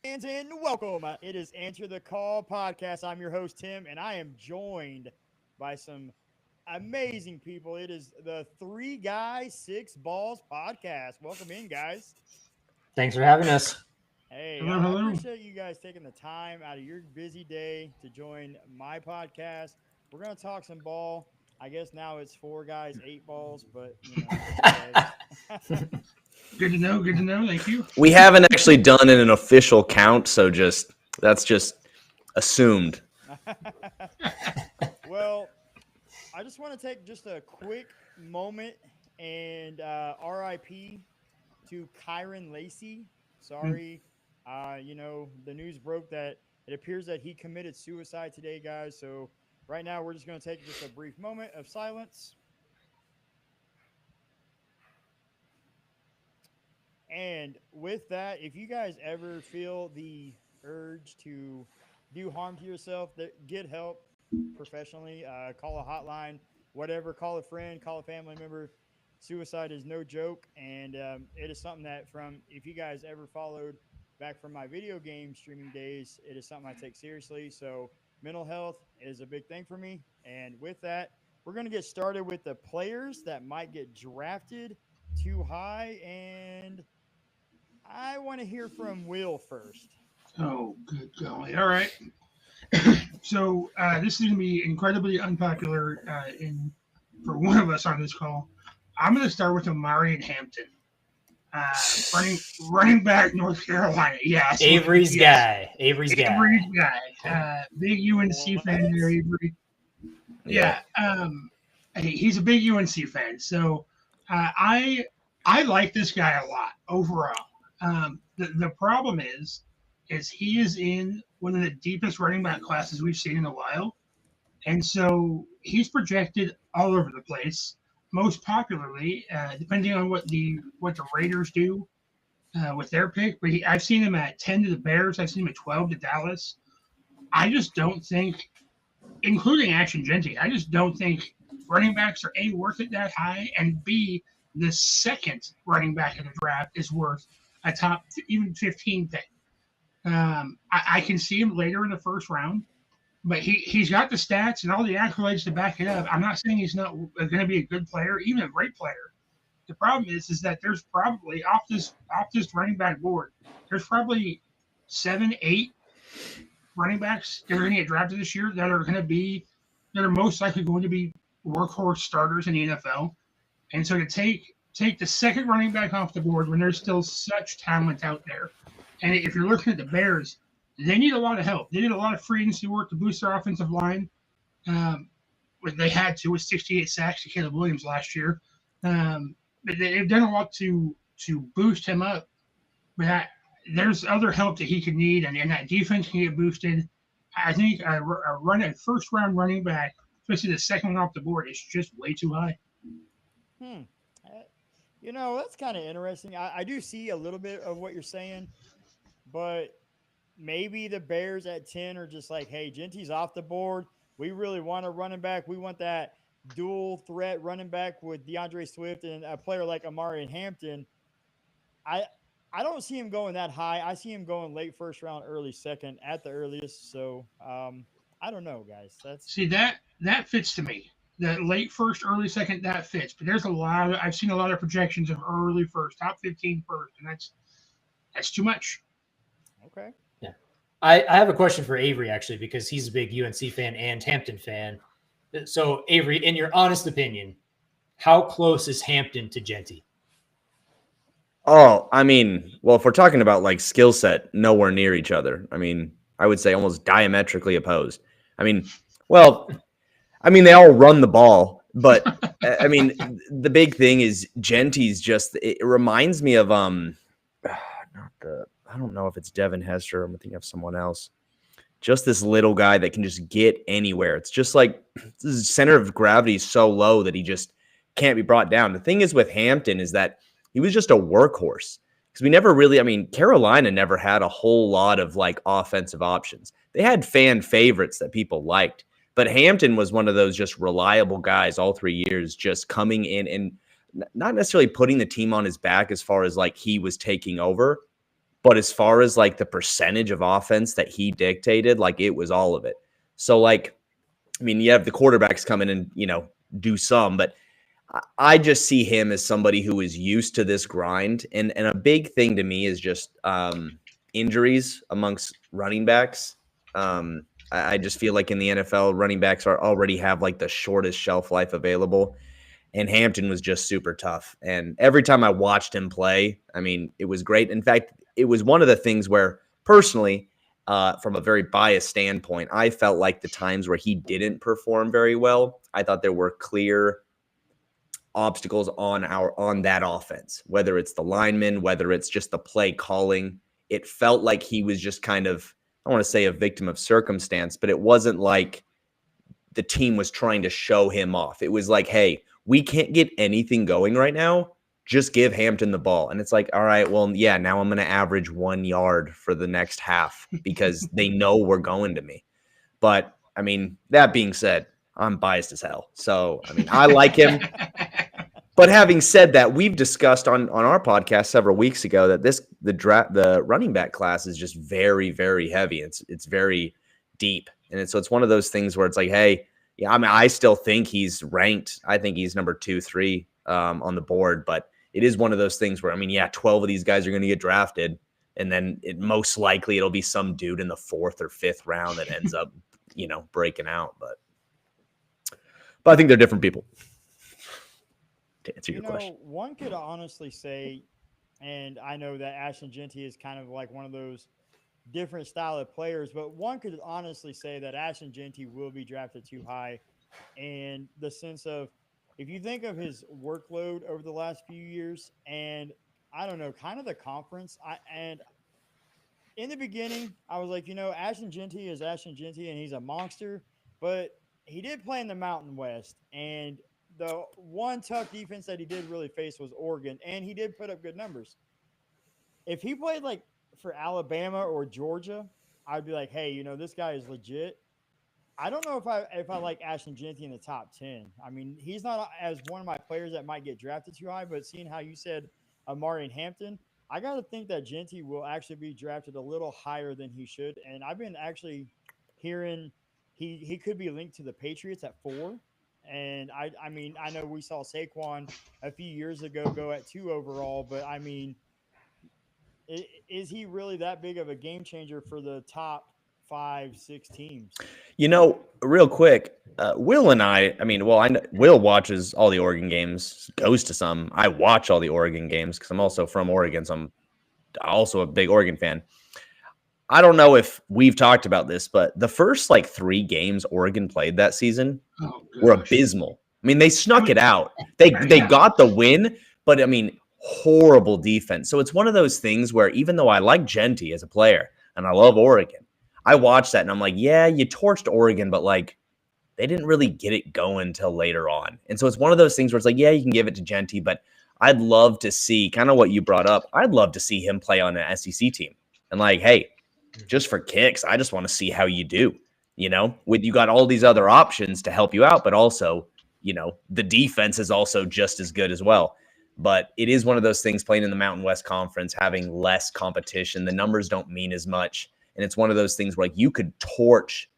fans, and welcome. It is Answer the Call podcast. I'm your host, Tim, and I am joined by some amazing people. It is the Three Guys, Six Balls podcast. Welcome in, guys. Thanks for having us. Hey, Hello, I hello. appreciate you guys taking the time out of your busy day to join my podcast. We're going to talk some ball. I guess now it's four guys, eight balls, but it's okay. Good to know. Good to know. Thank you. We haven't actually done an official count, so that's just assumed. Well, I just want to take just a quick moment and RIP to Kyron Lacey. Sorry, the news broke that it appears that he committed suicide today, guys. So right now we're just going to take just a brief moment of silence. And with that, if you guys ever feel the urge to do harm to yourself, get help professionally. Call a hotline, whatever. Call a friend, call a family member. Suicide is no joke, and it is something that if you guys ever followed back from my video game streaming days, it is something I take seriously. So mental health is a big thing for me. And with that, we're going to get started with the players that might get drafted too high, and I want to hear from Will first. Oh, good golly. All right. So this is going to be incredibly unpopular for one of us on this call. I'm going to start with Amari and Hampton. Running back, North Carolina. Yeah. Avery's guy. Avery's guy. Big UNC fan there, Avery. Yeah. He's a big UNC fan. So I like this guy a lot overall. The problem is he is in one of the deepest running back classes we've seen in a while. And so he's projected all over the place, most popularly, depending on what the Raiders do with their pick. But I've seen him at 10 to the Bears. I've seen him at 12 to Dallas. I just don't think, including Action Genty, I just don't think running backs are A, worth it that high, and B, the second running back in the draft is worth a top even 15 pick. I can see him later in the first round, but he's got the stats and all the accolades to back it up. I'm not saying he's not going to be a good player, even a great player. The problem is that there's probably off this running back board, there's probably 7, 8 running backs that are going to get drafted this year that are most likely going to be workhorse starters in the NFL. And so to take the second running back off the board when there's still such talent out there. And if you're looking at the Bears, they need a lot of help. They need a lot of free agency work to boost their offensive line. They had to with 68 sacks to Caleb Williams last year. But they've done a lot to boost him up. But there's other help that he could need, and that defense can get boosted. I think a first-round running back, especially the second one off the board, is just way too high. That's kind of interesting. I do see a little bit of what you're saying, but maybe the Bears at 10 are just like, hey, Genty's off the board. We really want a running back. We want that dual threat running back with DeAndre Swift and a player like Amari and Hampton. I don't see him going that high. I see him going late first round, early second at the earliest. So I don't know, guys. That fits to me. The late first, early second, that fits. But there's I've seen a lot of projections of early first, top 15 first, and that's too much. Okay. Yeah. I have a question for Avery, actually, because he's a big UNC fan and Hampton fan. So, Avery, in your honest opinion, how close is Hampton to Genty? Oh, if we're talking about like skill set, nowhere near each other. I would say almost diametrically opposed. They all run the ball, but the big thing is Genty's it reminds me of I don't know if it's Devin Hester. I'm thinking of someone else. Just this little guy that can just get anywhere. It's just like the center of gravity is so low that he just can't be brought down. The thing is with Hampton is that he was just a workhorse because we never really, Carolina never had a whole lot of like offensive options. They had fan favorites that people liked, but Hampton was one of those just reliable guys all 3 years, just coming in and not necessarily putting the team on his back as far as like he was taking over, But as far as like the percentage of offense that he dictated, like it was all of it. So like, I mean, you have the quarterbacks come in and, do some, but I just see him as somebody who is used to this grind. And a big thing to me is just injuries amongst running backs. I just feel like in the NFL, running backs already have like the shortest shelf life available. And Hampton was just super tough. And every time I watched him play, I mean, it was great. In fact, it was one of the things where personally, from a very biased standpoint, I felt like the times where he didn't perform very well, I thought there were clear obstacles on that offense, whether it's the linemen, whether it's just the play calling. It felt like he was just kind of, I don't want to say a victim of circumstance, but it wasn't like the team was trying to show him off. It was like, hey, we can't get anything going right now. Just give Hampton the ball. And it's like, all right, well, yeah, now I'm going to average 1 yard for the next half because they know we're going to me. But I mean, that being said, I'm biased as hell. So, I mean, I like him. But having said that, we've discussed on our podcast several weeks ago that the running back class is just very, very heavy. It's very deep. And so it's one of those things where it's like, hey, yeah, I mean, I still think he's ranked. I think he's number 2, 3 on the board. But it is one of those things where, I mean, yeah, 12 of these guys are going to get drafted. And then most likely it'll be some dude in the 4th or 5th round that ends up, breaking out. But I think they're different people. To answer your question. One could honestly say, and I know that Ashton Jeanty is kind of like one of those different style of players, but one could honestly say that Ashton Jeanty will be drafted too high. And the sense of, if you think of his workload over the last few years, and I don't know, kind of the conference, and in the beginning, I was like, Ashton Jeanty is Ashton Jeanty, and he's a monster, but he did play in the Mountain West, and the one tough defense that he did really face was Oregon, and he did put up good numbers. If he played like for Alabama or Georgia, I'd be like, hey, this guy is legit. I don't know if I like Ashton Jeanty in the top 10. I mean, he's not as one of my players that might get drafted too high, but seeing how you said Amari and Hampton, I got to think that Jeanty will actually be drafted a little higher than he should. And I've been actually hearing he could be linked to the Patriots at 4. And I mean, I know we saw Saquon a few years ago go at 2 overall, but I mean, is he really that big of a game changer for the top 5, 6 teams? Real quick, Will and I know Will watches all the Oregon games, goes to some. I watch all the Oregon games because I'm also from Oregon, so I'm also a big Oregon fan. I don't know if we've talked about this, but the first 3 games Oregon played that season were abysmal. I mean, they snuck it out. They got the win, but I mean, horrible defense. So it's one of those things where even though I like Jeanty as a player and I love Oregon, I watched that and I'm like, yeah, you torched Oregon, but they didn't really get it going till later on. And so it's one of those things where it's like, yeah, you can give it to Jeanty, but I'd love to see kind of what you brought up. I'd love to see him play on an SEC team and hey, just for kicks, I just want to see how you do, with you got all these other options to help you out, but also, the defense is also just as good as well. But it is one of those things playing in the Mountain West Conference, having less competition. The numbers don't mean as much. And it's one of those things where you could torch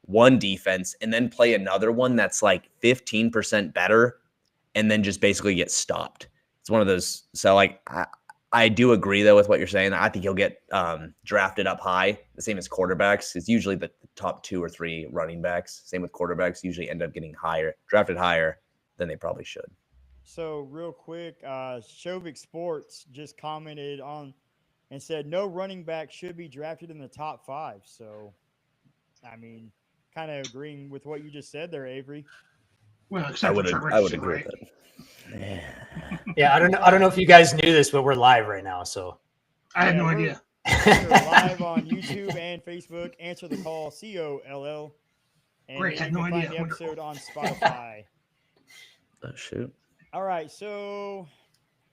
one defense and then play another one that's 15% better and then just basically get stopped. It's one of those. So I do agree though with what you're saying. I think he'll get drafted up high, the same as quarterbacks. It's usually the top 2 or 3 running backs. Same with quarterbacks, usually end up getting drafted higher than they probably should. So real quick, Shovik Sports just commented on and said no running back should be drafted in the top 5. So, I mean, kind of agreeing with what you just said there, Avery. Well, I would agree with that. Yeah, I don't know if you guys knew this, but we're live right now. So I had no idea. We're live on YouTube and Facebook. Answer the Call, COLL. And Great, you had no can idea. find the episode on Spotify. Oh, shoot. All right, so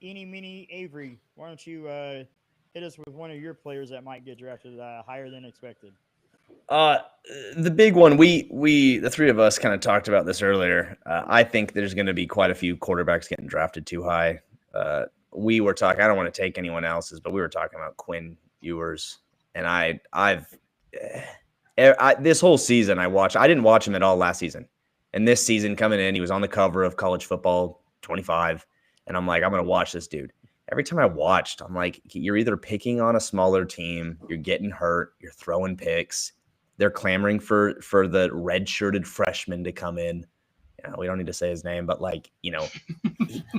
eeny, meeny, Avery, why don't you hit us with one of your players that might get drafted higher than expected? The big one, the 3 of us kind of talked about this earlier. I think there's going to be quite a few quarterbacks getting drafted too high. We were talking, I don't want to take anyone else's, but we were talking about Quinn Ewers, and this whole season I watched. I didn't watch him at all last season, and this season coming in, he was on the cover of College Football 25, and I'm like, I'm gonna watch this dude. Every time I watched, I'm like, you're either picking on a smaller team, you're getting hurt, you're throwing picks. They're clamoring for the red-shirted freshman to come in. We don't need to say his name, but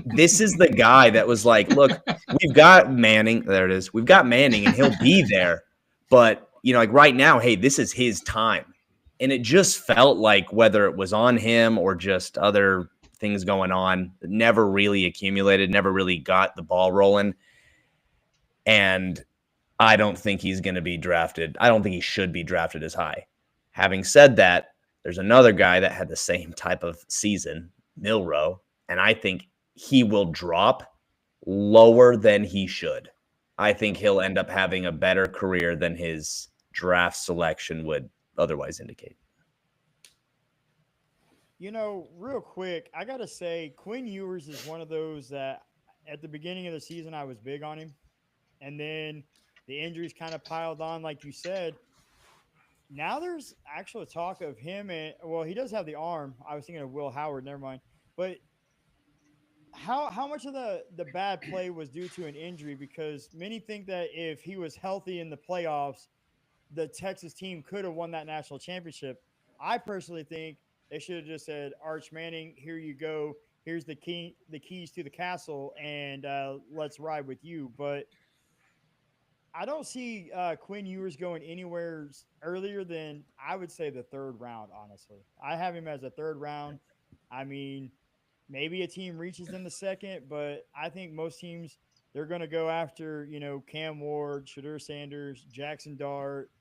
this is the guy that was like, look, we've got Manning. There it is. We've got Manning, and he'll be there. But, right now, hey, this is his time. And it just felt like whether it was on him or just other things going on, it never really accumulated, never really got the ball rolling. And I don't think he's going to be drafted. I don't think he should be drafted as high. Having said that, there's another guy that had the same type of season, Milroe, and I think he will drop lower than he should. I think he'll end up having a better career than his draft selection would otherwise indicate. Real quick, I got to say, Quinn Ewers is one of those that at the beginning of the season, I was big on him. And then the injuries kind of piled on, like you said. Now there's actual talk of him he does have the arm. I was thinking of Will Howard, never mind. But how much of the bad play was due to an injury? Because many think that if he was healthy in the playoffs, the Texas team could have won that national championship. I personally think they should have just said, Arch Manning, here you go. Here's the keys to the castle, and let's ride with you. But I don't see Quinn Ewers going anywhere earlier than, I would say, the third round, honestly. I have him as a third round. I mean, maybe a team reaches in the second, but I think most teams, they're going to go after, Cam Ward, Shadur Sanders, Jackson Dart.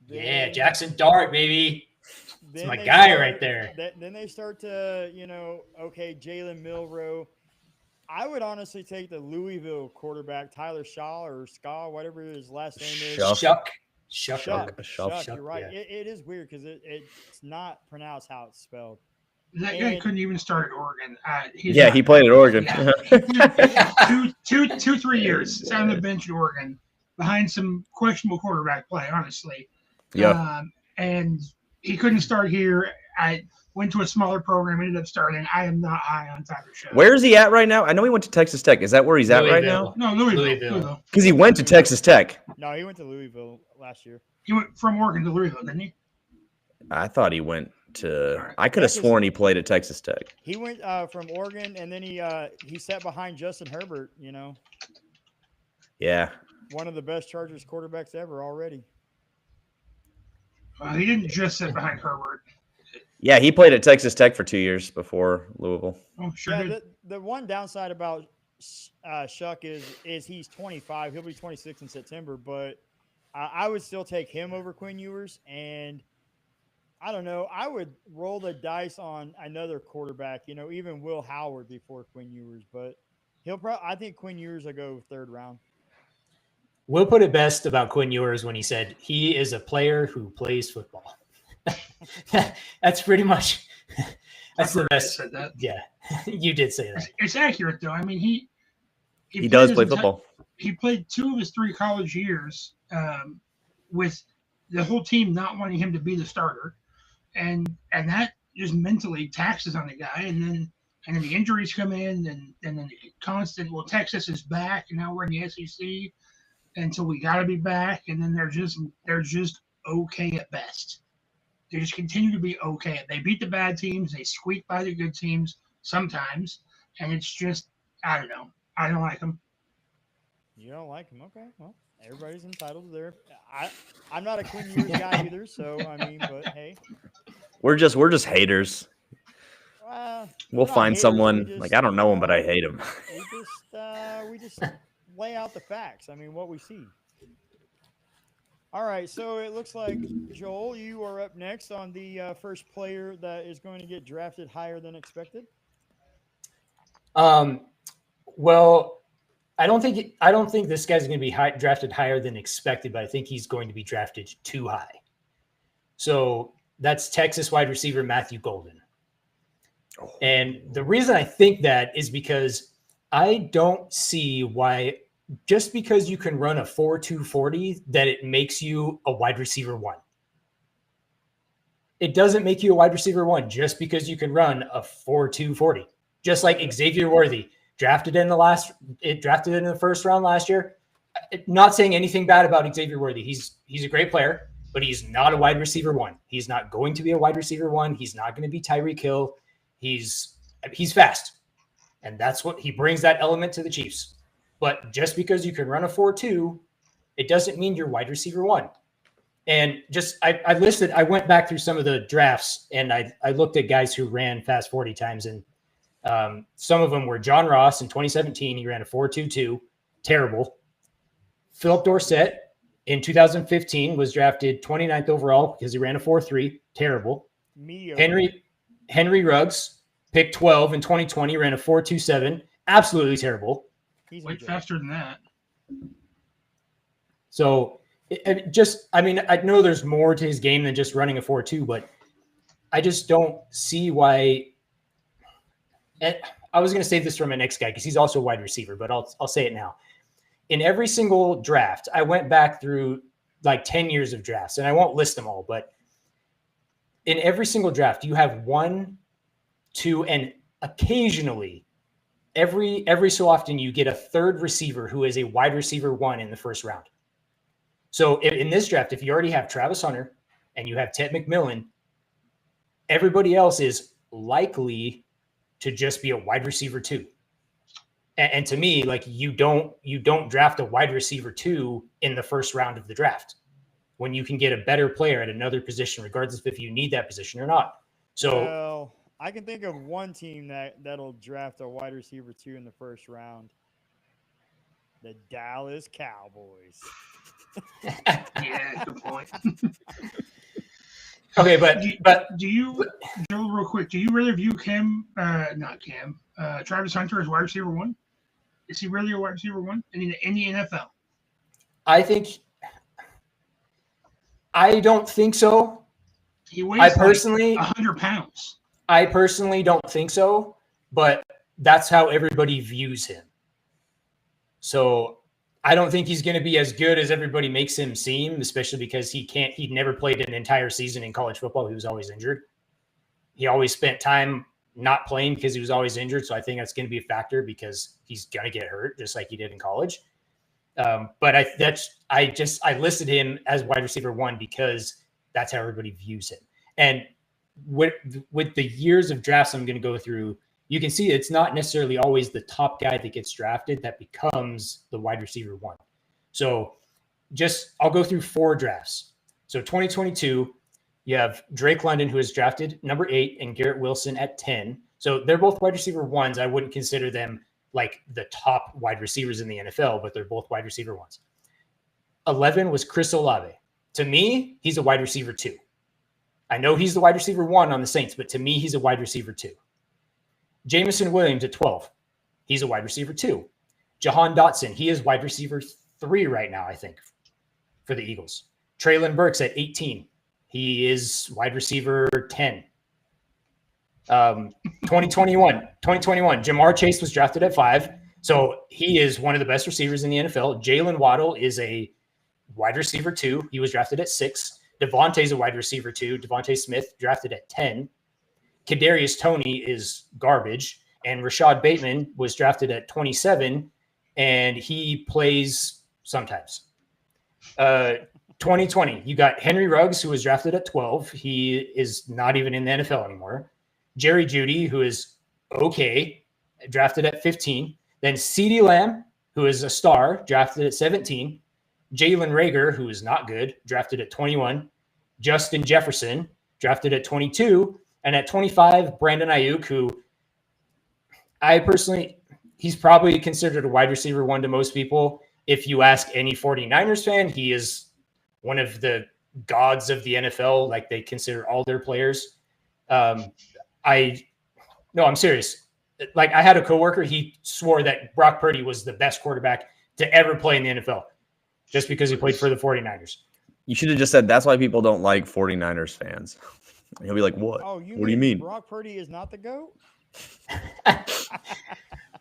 Yeah, Jackson Dart, baby. That's my guy right there. Then they start to, okay, Jalen Milroe. I would honestly take the Louisville quarterback, Tyler Shaw or Ska, whatever his last name is. Shuck. You're right. Yeah. It is weird because it's not pronounced how it's spelled. That guy couldn't even start at Oregon. He played at Oregon. Yeah. 3 years. Sat on the bench at Oregon behind some questionable quarterback play, honestly. Yeah. And he couldn't start here. I went to a smaller program, ended up starting. I am not high on Tyler Shaw. Where is he at right now? I know he went to Texas Tech. Is that where he's at right now? No, Louisville. Because he went to Texas Tech. No, he went to Louisville last year. He went from Oregon to Louisville, didn't he? I thought he went to – I could have sworn he played at Texas Tech. He went from Oregon, and then he sat behind Justin Herbert, Yeah. One of the best Chargers quarterbacks ever already. He didn't just sit behind Herbert. Yeah, he played at Texas Tech for 2 years before Louisville. Oh, sure. Yeah, the one downside about Shuck is he's 25. He'll be 26 in September, but I would still take him over Quinn Ewers. And I don't know. I would roll the dice on another quarterback, even Will Howard before Quinn Ewers. But I think Quinn Ewers will go third round. Will put it best about Quinn Ewers when he said he is a player who plays football. That's pretty much that's the best. Said that. Yeah, you did say that. It's accurate though. I mean, he does play football. He played 2 of his 3 college years with the whole team not wanting him to be the starter, and that just mentally taxes on the guy. And then the injuries come in, and then the constant. Well, Texas is back, and now we're in the SEC, and so we got to be back. And then they're just okay at best. They just continue to be okay. They beat the bad teams. They squeak by the good teams sometimes. And it's just, I don't know. I don't like them. You don't like them? Okay. Well, everybody's entitled to their – I'm not a Quinn Ewers guy either, so, I mean, but hey. We're just haters. We'll find haters, someone, I don't know him, but I hate him. We just lay out the facts. I mean, what we see. All right, so it looks like, Joel, you are up next on the first player that is going to get drafted higher than expected. Well, I don't think this guy's going to be drafted higher than expected, but I think he's going to be drafted too high. So that's Texas wide receiver Matthew Golden. And the reason I think that is because I don't see why just because you can run a 4.2 40 that it makes you a wide receiver 1. It doesn't make you a wide receiver 1 just because you can run a 4.2 40. Just like Xavier Worthy drafted in the first round last year. Not saying anything bad about Xavier Worthy. He's a great player, but he's not a wide receiver 1. He's not going to be a wide receiver 1. He's not going to be Tyreek Hill. He's fast. And that's what he brings, that element to the Chiefs. But just because you can run a 4.2, it doesn't mean you're wide receiver 1. And just I went back through some of the drafts and I looked at guys who ran fast 40 times. And some of them were John Ross in 2017. He ran a 4.22, terrible. Philip Dorsett in 2015 was drafted 29th overall because he ran a 4.3, terrible. Mediocre. Henry Ruggs, picked 12 in 2020, ran a 4.27, absolutely terrible. He's way faster than that. So I know there's more to his game than just running a 4.2, but I just don't see why. And I was going to save this for my next guy because he's also a wide receiver, but I'll say it now. In every single draft, I went back through like 10 years of drafts, and I won't list them all, but in every single draft, you have 1, 2, and occasionally every so often you get a third receiver who is a wide receiver 1 in the first round. So in this draft, if you already have Travis Hunter and you have Ted McMillan, everybody else is likely to just be a wide receiver 2. And to me, like you don't draft a wide receiver 2 in the first round of the draft when you can get a better player at another position, regardless of if you need that position or not. So well, I can think of one team that'll draft a wide receiver 2 in the first round. The Dallas Cowboys. Yeah, good point. Okay, but do you, Joe, real quick, do you really view Travis Hunter as wide receiver 1? Is he really a wide receiver 1 in the NFL? I don't think so. He weighs 100 pounds. I personally don't think so, but that's how everybody views him. So I don't think he's going to be as good as everybody makes him seem, especially because he never played an entire season in college football. He was always injured. He always spent time not playing because he was always injured. So I think that's going to be a factor because he's going to get hurt just like he did in college. But I listed him as wide receiver 1 because that's how everybody views him. And with the years of drafts I'm going to go through, you can see it's not necessarily always the top guy that gets drafted that becomes the wide receiver 1. So I'll go through 4 drafts. So 2022, you have Drake London, who is drafted number 8, and Garrett Wilson at 10. So they're both wide receiver 1s. I wouldn't consider them like the top wide receivers in the NFL, but they're both wide receiver 1s. 11 was Chris Olave. To me, he's a wide receiver 2. I know he's the wide receiver 1 on the Saints, but to me, he's a wide receiver 2. Jamison Williams at 12. He's a wide receiver 2. Jahan Dotson, he is wide receiver 3 right now, I think, for the Eagles. Treylon Burks at 18. He is wide receiver 10. 2021, Jamar Chase was drafted at 5. So he is one of the best receivers in the NFL. Jalen Waddle is a wide receiver 2. He was drafted at 6. Devontae's a wide receiver 2. Devontae Smith drafted at 10. Kadarius Toney is garbage. And Rashad Bateman was drafted at 27, and he plays sometimes. 2020, you got Henry Ruggs, who was drafted at 12. He is not even in the NFL anymore. Jerry Jeudy, who is okay, drafted at 15. Then CeeDee Lamb, who is a star, drafted at 17. Jalen Reagor, who is not good, drafted at 21. Justin Jefferson, drafted at 22. And at 25, Brandon Ayuk, who he's probably considered a wide receiver 1 to most people. If you ask any 49ers fan, he is one of the gods of the NFL. Like, they consider all their players. I'm serious. Like, I had a coworker, he swore that Brock Purdy was the best quarterback to ever play in the NFL just because he played for the 49ers. You should have just said that's why people don't like 49ers fans. He'll be like, what? Oh, what do you mean? Brock Purdy is not the GOAT?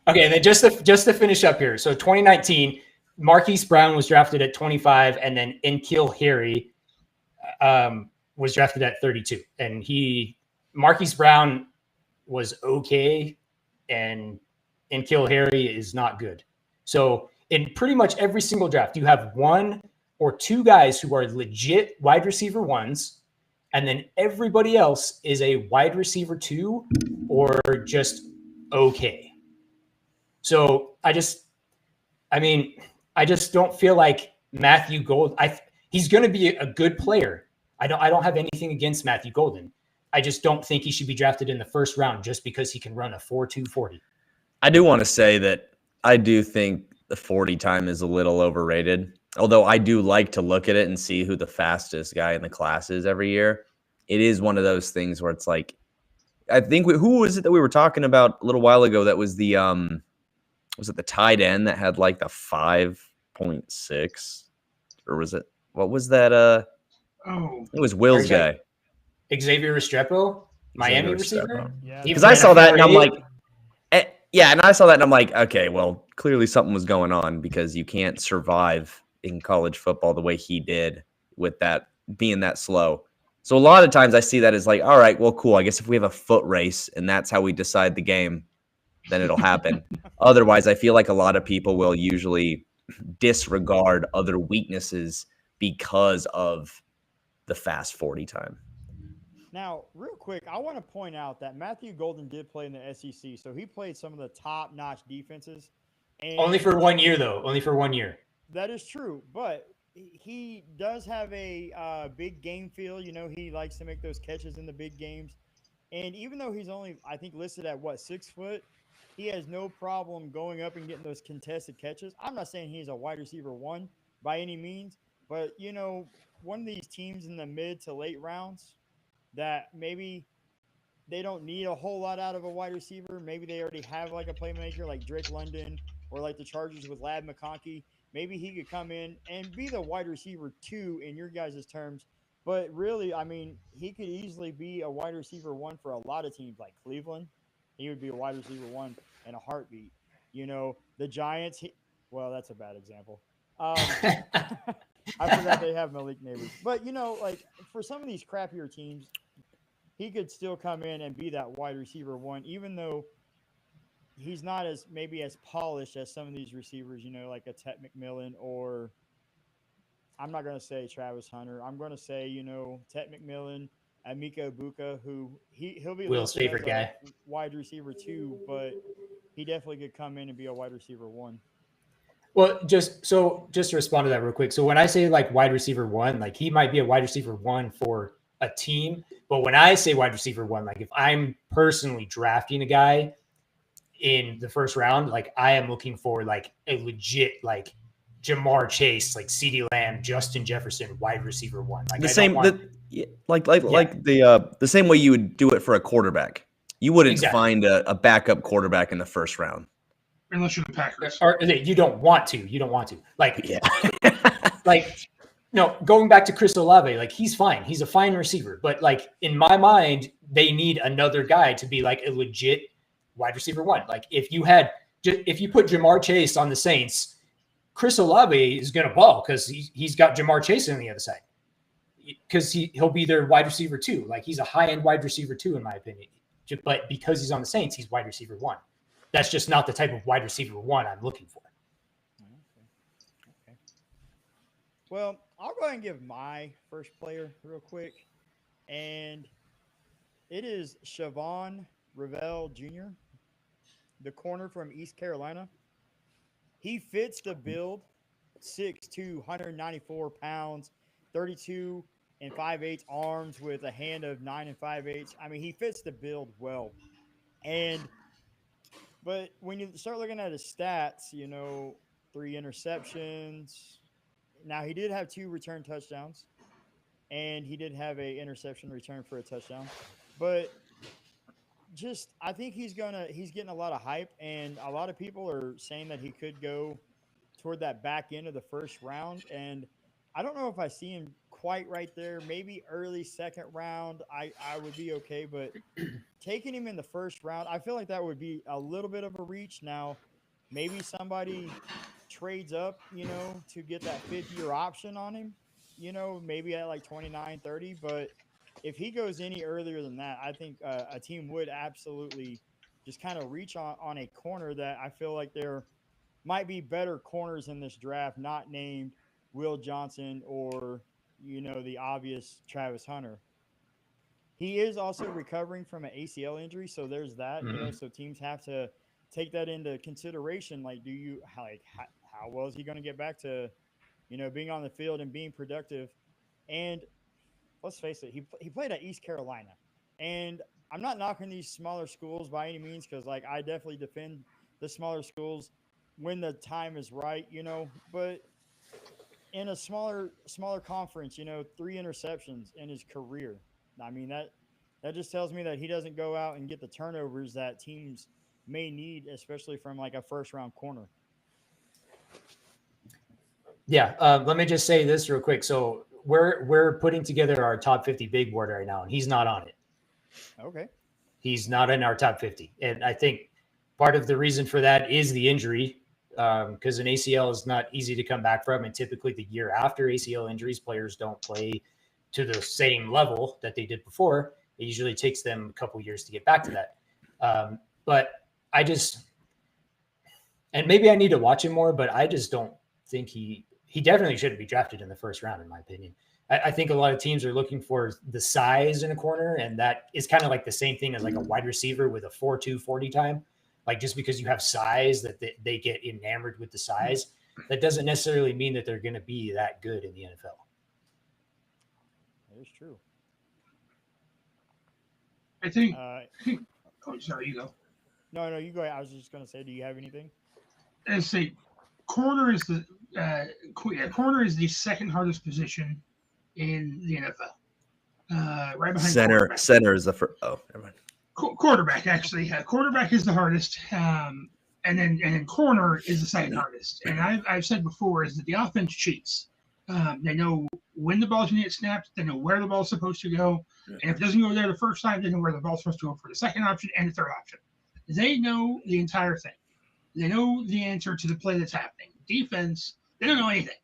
Okay, and then just to finish up here. So 2019, Marquise Brown was drafted at 25, and then N'Keal Harry was drafted at 32. And Marquise Brown was okay, and N'Keal Harry is not good. So in pretty much every single draft, you have one or two guys who are legit wide receiver ones, and then everybody else is a wide receiver 2 or just okay. So I just don't feel like Matthew Gold. He's going to be a good player. I don't have anything against Matthew Golden. I just don't think he should be drafted in the first round just because he can run a 4.2 40. I do want to say that I do think the 40 time is a little overrated. Although I do like to look at it and see who the fastest guy in the class is every year. It is one of those things where it's like, I think who was it that we were talking about a little while ago? That was the was it the tight end that had like the 5.6, or was it, what was that? It was Will's guy. Xavier Restrepo, Miami receiver. Yeah, because I saw that and I'm like, yeah, and I saw that and I'm like, okay, well, clearly something was going on because you can't survive in college football the way he did with that being that slow. So a lot of times I see that as like, all right, well, cool. I guess if we have a foot race and that's how we decide the game, then it'll happen. Otherwise, I feel like a lot of people will usually disregard other weaknesses because of the fast 40 time. Now, real quick, I want to point out that Matthew Golden did play in the SEC, so he played some of the top-notch defenses. And only for 1 year, though. Only for 1 year. That is true, but he does have a big game feel. You know, he likes to make those catches in the big games. And even though he's only, I think, listed at 6 foot, he has no problem going up and getting those contested catches. I'm not saying he's a wide receiver 1 by any means, but you know, one of these teams in the mid to late rounds that maybe they don't need a whole lot out of a wide receiver. Maybe they already have like a playmaker like Drake London or like the Chargers with Lad McConkey. Maybe he could come in and be the wide receiver 2 in your guys' terms. But really, I mean, he could easily be a wide receiver 1 for a lot of teams like Cleveland. He would be a wide receiver 1 in a heartbeat. You know, the Giants, well, that's a bad example. I forgot they have Malik Neighbors. But, you know, like for some of these crappier teams, he could still come in and be that wide receiver 1, even though he's not as maybe as polished as some of these receivers, you know, like a Tet McMillan, or I'm not going to say Travis Hunter. I'm going to say, you know, Tet McMillan, Emeka Ibuka, who he'll be Will's favorite guy, wide receiver 2, but he definitely could come in and be a wide receiver 1. Well, just to respond to that real quick. So when I say like wide receiver 1, like he might be a wide receiver 1 for a team. But when I say wide receiver 1, like if I'm personally drafting a guy in the first round, like I am looking for like a legit like Jamar Chase, like CeeDee Lamb, Justin Jefferson, wide receiver 1. Like the same way you would do it for a quarterback. You wouldn't find a backup quarterback in the first round. Unless you're the Packers. Or you don't want to. You don't want to. Like, yeah. Like, no, going back to Chris Olave, like he's fine. He's a fine receiver. But like in my mind, they need another guy to be like a legit wide receiver 1. Like if you put Jamar Chase on the Saints, Chris Olave is going to ball because he's got Jamar Chase on the other side. Because he'll be their wide receiver 2. Like he's a high-end wide receiver 2, in my opinion. But because he's on the Saints, he's wide receiver 1. That's just not the type of wide receiver 1 I'm looking for. Okay. Well, I'll go ahead and give my first player real quick. And it is Shavon Revel Jr., the corner from East Carolina. He fits the build, 6'2", 194 pounds, 32 and 5/8 arms with a hand of 9 and 5/8. I mean, he fits the build well. But when you start looking at his stats, you know, 3 interceptions. Now, he did have 2 return touchdowns, and he did have a interception return for a touchdown. But just, I think he's getting a lot of hype, and a lot of people are saying that he could go toward that back end of the first round. And I don't know if I see him quite right there. Maybe early second round, I would be okay. But taking him in the first round, I feel like that would be a little bit of a reach. Now, maybe somebody trades up, to get that 5th-year option on him, maybe at like 29, 30. But if he goes any earlier than that, I think a team would absolutely just kind of reach on a corner that I feel like there might be better corners in this draft, not named Will Johnson or, the obvious Travis Hunter. He is also recovering from an ACL injury, so there's that. So teams have to take that into consideration. Like, how well is he going to get back to, being on the field and being productive? And let's face it, he played at East Carolina, and I'm not knocking these smaller schools by any means, because like I definitely defend the smaller schools when the time is right, but in a smaller conference, 3 interceptions in his career. I mean, that just tells me that he doesn't go out and get the turnovers that teams may need, especially from like a first-round corner. Yeah, let me just say this real quick. So we're putting together our top 50 big board right now, and he's not on it. Okay. He's not in our top 50. And I think part of the reason for that is the injury, because an ACL is not easy to come back from. And typically the year after ACL injuries, players don't play to the same level that they did before. It usually takes them a couple years to get back to that. But and maybe I need to watch him more, but I just don't think he definitely shouldn't be drafted in the first round, in my opinion. I think a lot of teams are looking for the size in a corner, and that is kind of like the same thing as like a wide receiver with a 4.2 40 time. Like, just because you have size, that they get enamored with the size, that doesn't necessarily mean that they're going to be that good in the NFL. That is true. I think. Oh, sorry, you go. No, you go ahead. I was just going to say, do you have anything? I say, corner is the second hardest position in the NFL. Right behind center is the first. Oh, never mind. Quarterback, actually. Quarterback is the hardest, and then corner is the second hardest. And I've said before is that the offense cheats. They know when the ball's going to get snapped. They know where the ball's supposed to go. And if it doesn't go there the first time, they know where the ball's supposed to go for the second option and the third option. They know the entire thing. They know the answer to the play that's happening. Defense, they don't know anything.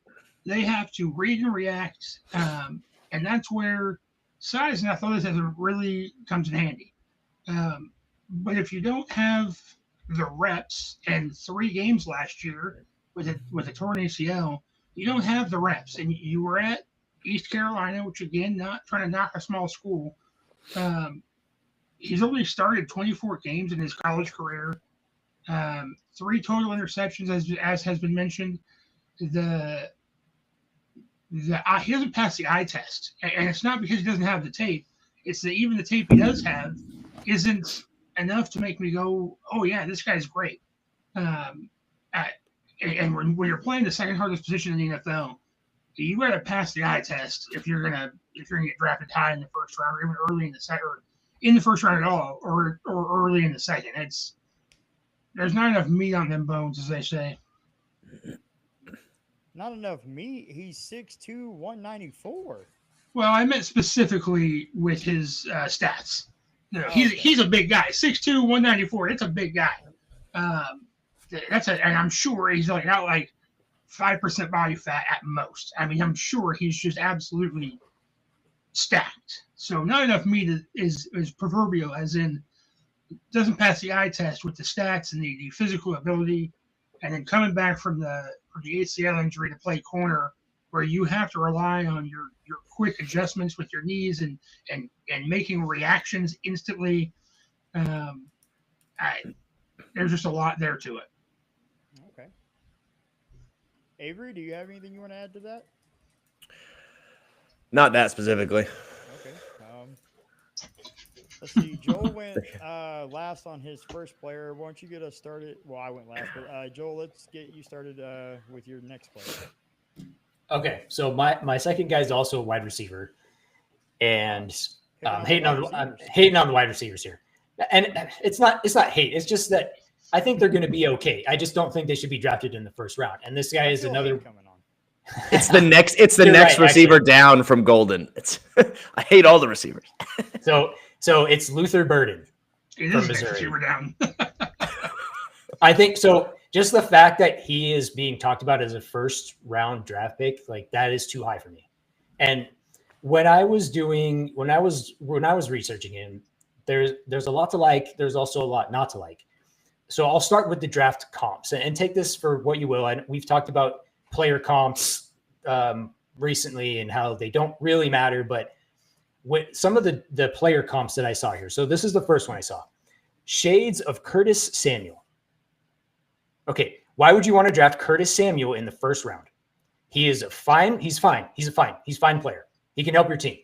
They have to read and react, and that's where size and athleticism really comes in handy. But if you don't have the reps, and 3 games last year with a torn ACL, you don't have the reps. And you were at East Carolina, which, again, not trying to knock a small school. He's only started 24 games in his college career. 3 total interceptions, as has been mentioned. He hasn't passed the eye test, and it's not because he doesn't have the tape. It's that even the tape he does have isn't enough to make me go, "Oh yeah, this guy's great." And when you're playing the second hardest position in the NFL, you got to pass the eye test if you're gonna get drafted high in the first round, or even early in the second, or in the first round at all, or early in the second. There's not enough meat on them bones, as they say. Not enough meat. He's 6'2", 194. Well, I meant specifically with his stats. He's a big guy. 6'2", 194. That's a big guy. And I'm sure he's like 5% body fat at most. I mean, I'm sure he's just absolutely stacked. So not enough meat is proverbial, as in doesn't pass the eye test with the stats and the physical ability, and then coming back from the ACL injury to play corner, where you have to rely on your quick adjustments with your knees and making reactions instantly. There's just a lot there to it. Okay. Avery, do you have anything you want to add to that? Not that specifically. Okay. Let's see. Joel went last on his first player. Why don't you get us started? Well, I went last, but Joel, let's get you started with your next player. Okay, so my second guy is also a wide receiver, and I'm hating on the wide receivers here. And it's not hate. It's just that I think they're going to be okay. I just don't think they should be drafted in the first round. And this guy is another coming on. It's the next receiver actually down from Golden. I hate all the receivers. So it's Luther Burden from Missouri. Receiver down. I think so. just the fact that he is being talked about as a first round draft pick, like that is too high for me. And when I was researching him, there's a lot to like. There's also a lot not to like. So I'll start with the draft comps and take this for what you will. And we've talked about player comps recently and how they don't really matter, but with some of the player comps that I saw here. So this is the first one I saw. Shades of Curtis Samuel. Okay, why would you want to draft Curtis Samuel in the first round? He's fine player. He can help your team.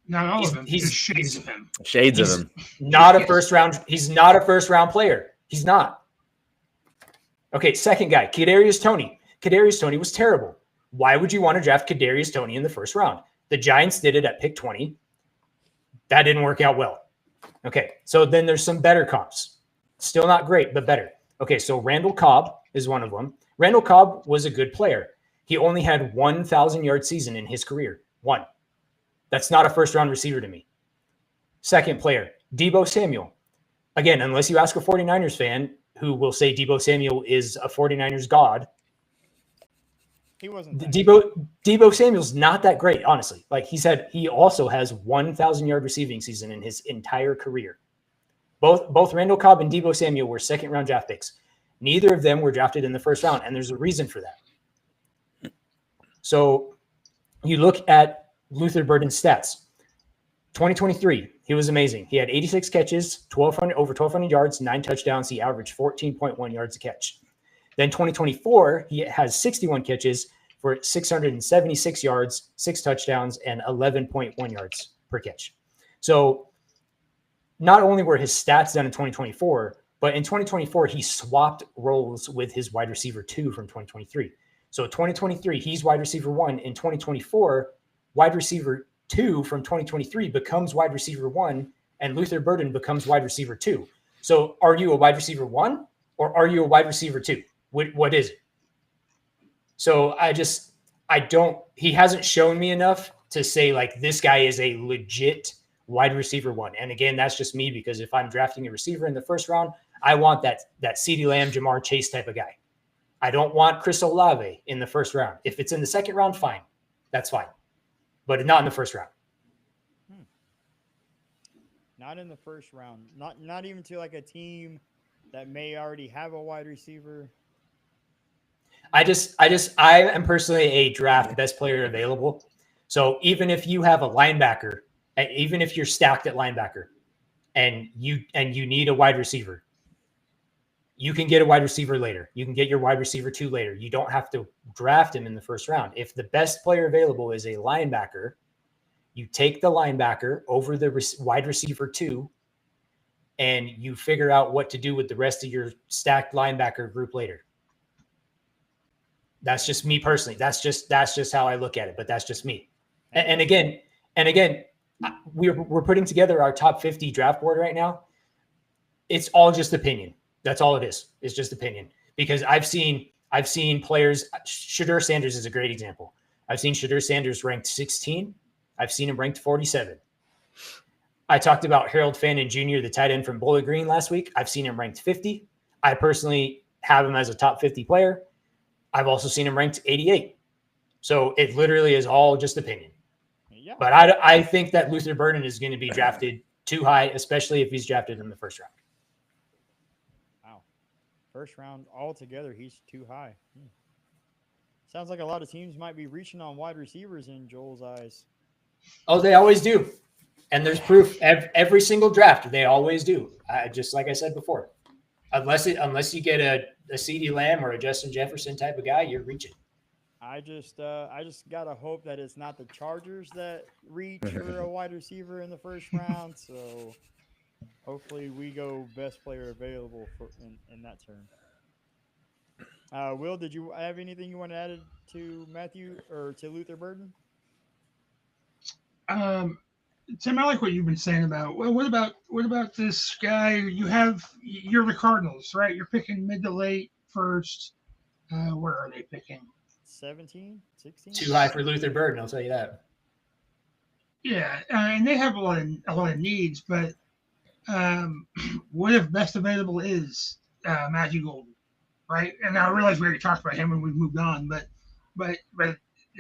Not all of them. He's shades of him. Shades of him. Not a first round. He's not a first round player. He's not. Okay, second guy, Kadarius Toney. Kadarius Toney was terrible. Why would you want to draft Kadarius Toney in the first round? The Giants did it at pick 20. That didn't work out well. Okay, so then there's some better comps. Still not great, but better. Okay, so Randall Cobb is one of them. Randall Cobb was a good player. He only had 1,000-yard season in his career. One. That's not a first-round receiver to me. Second player, Deebo Samuel. Again, unless you ask a 49ers fan who will say Deebo Samuel is a 49ers god, he wasn't. Deebo Samuel's not that great, honestly. Like he also has 1,000-yard receiving season in his entire career. Both Randall Cobb and Deebo Samuel were second-round draft picks. Neither of them were drafted in the first round, and there's a reason for that. So you look at Luther Burden's stats. 2023, he was amazing. He had 86 catches, over 1,200 yards, 9 touchdowns. He averaged 14.1 yards a catch. Then 2024, he has 61 catches for 676 yards, 6 touchdowns, and 11.1 yards per catch. So not only were his stats done in 2024, but in 2024, he swapped roles with his wide receiver 2 from 2023. So 2023, he's wide receiver 1. In 2024, wide receiver 2 from 2023 becomes wide receiver 1, and Luther Burden becomes wide receiver 2. So are you a wide receiver 1 or are you a wide receiver 2? What is it? So he hasn't shown me enough to say like this guy is a legit wide receiver 1. And again, that's just me because if I'm drafting a receiver in the first round, I want that CeeDee Lamb, Jamar Chase type of guy. I don't want Chris Olave in the first round. If it's in the second round, fine. That's fine. But not in the first round. Not in the first round. Not even to like a team that may already have a wide receiver. I am personally a draft best player available. So even if you have a linebacker, even if you're stacked at linebacker and you need a wide receiver, you can get a wide receiver later. You can get your wide receiver 2 later. You don't have to draft him in the first round. If the best player available is a linebacker, you take the linebacker over the wide receiver 2, and you figure out what to do with the rest of your stacked linebacker group later. That's just me personally. That's just how I look at it, but that's just me. And again, we're putting together our top 50 draft board right now. It's all just opinion. That's all it is. It's just opinion. Because I've seen players. Shadur Sanders is a great example. I've seen Shadur Sanders ranked 16. I've seen him ranked 47. I talked about Harold Fannin Jr., the tight end from Bowling Green last week. I've seen him ranked 50. I personally have him as a top 50 player. I've also seen him ranked 88. So it literally is all just opinion. Yeah. But I think that Luther Burden is going to be drafted too high, especially if he's drafted in the first round. Wow. First round altogether, he's too high. Sounds like a lot of teams might be reaching on wide receivers in Joel's eyes. Oh, they always do. And there's proof every single draft. They always do. Just like I said before. Unless you get a CeeDee Lamb or a Justin Jefferson type of guy, you're reaching. I just gotta hope that it's not the Chargers that reach for a wide receiver in the first round. So hopefully we go best player available in that term. Will, did you have anything you want to add to Matthew or to Luther Burden? Tim, I like what you've been saying about. Well, what about this guy? You're the Cardinals, right? You're picking mid to late first. Where are they picking? 17, 16. Too high for Luther Burden, I'll tell you that. Yeah, and they have a lot of needs, but what if best available is Matthew Golden, right? And I realize we already talked about him and we've moved on, but the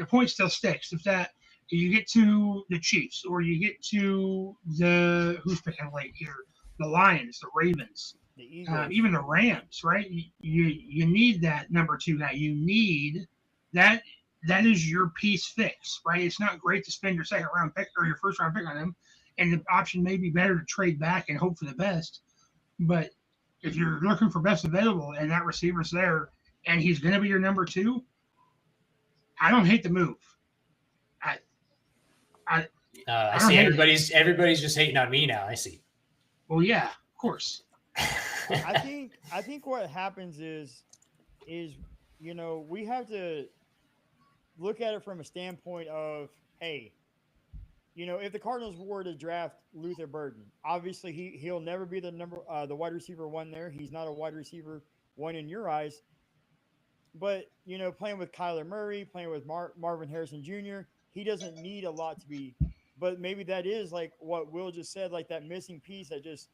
point still sticks. If that you get to the Chiefs or you get to the who's picking late here, the Lions, the Ravens, The Eagles. even the Rams, right? You need that number two guy. You need that. That is your piece fix, right? It's not great to spend your second round pick or your first round pick on him, and the option may be better to trade back and hope for the best. But if you're looking for best available and that receiver's there and he's going to be your number two, I don't hate the move. I I don't see hate it. everybody's just hating on me now. I see. Well, yeah, of course. I think what happens is we have to look at it from a standpoint of, hey, if the Cardinals were to draft Luther Burden, obviously he'll never be the wide receiver one there. He's not a wide receiver one in your eyes. But playing with Kyler Murray, playing with Marvin Harrison Jr., he doesn't need a lot to be. But maybe that is like what Will just said, like that missing piece that just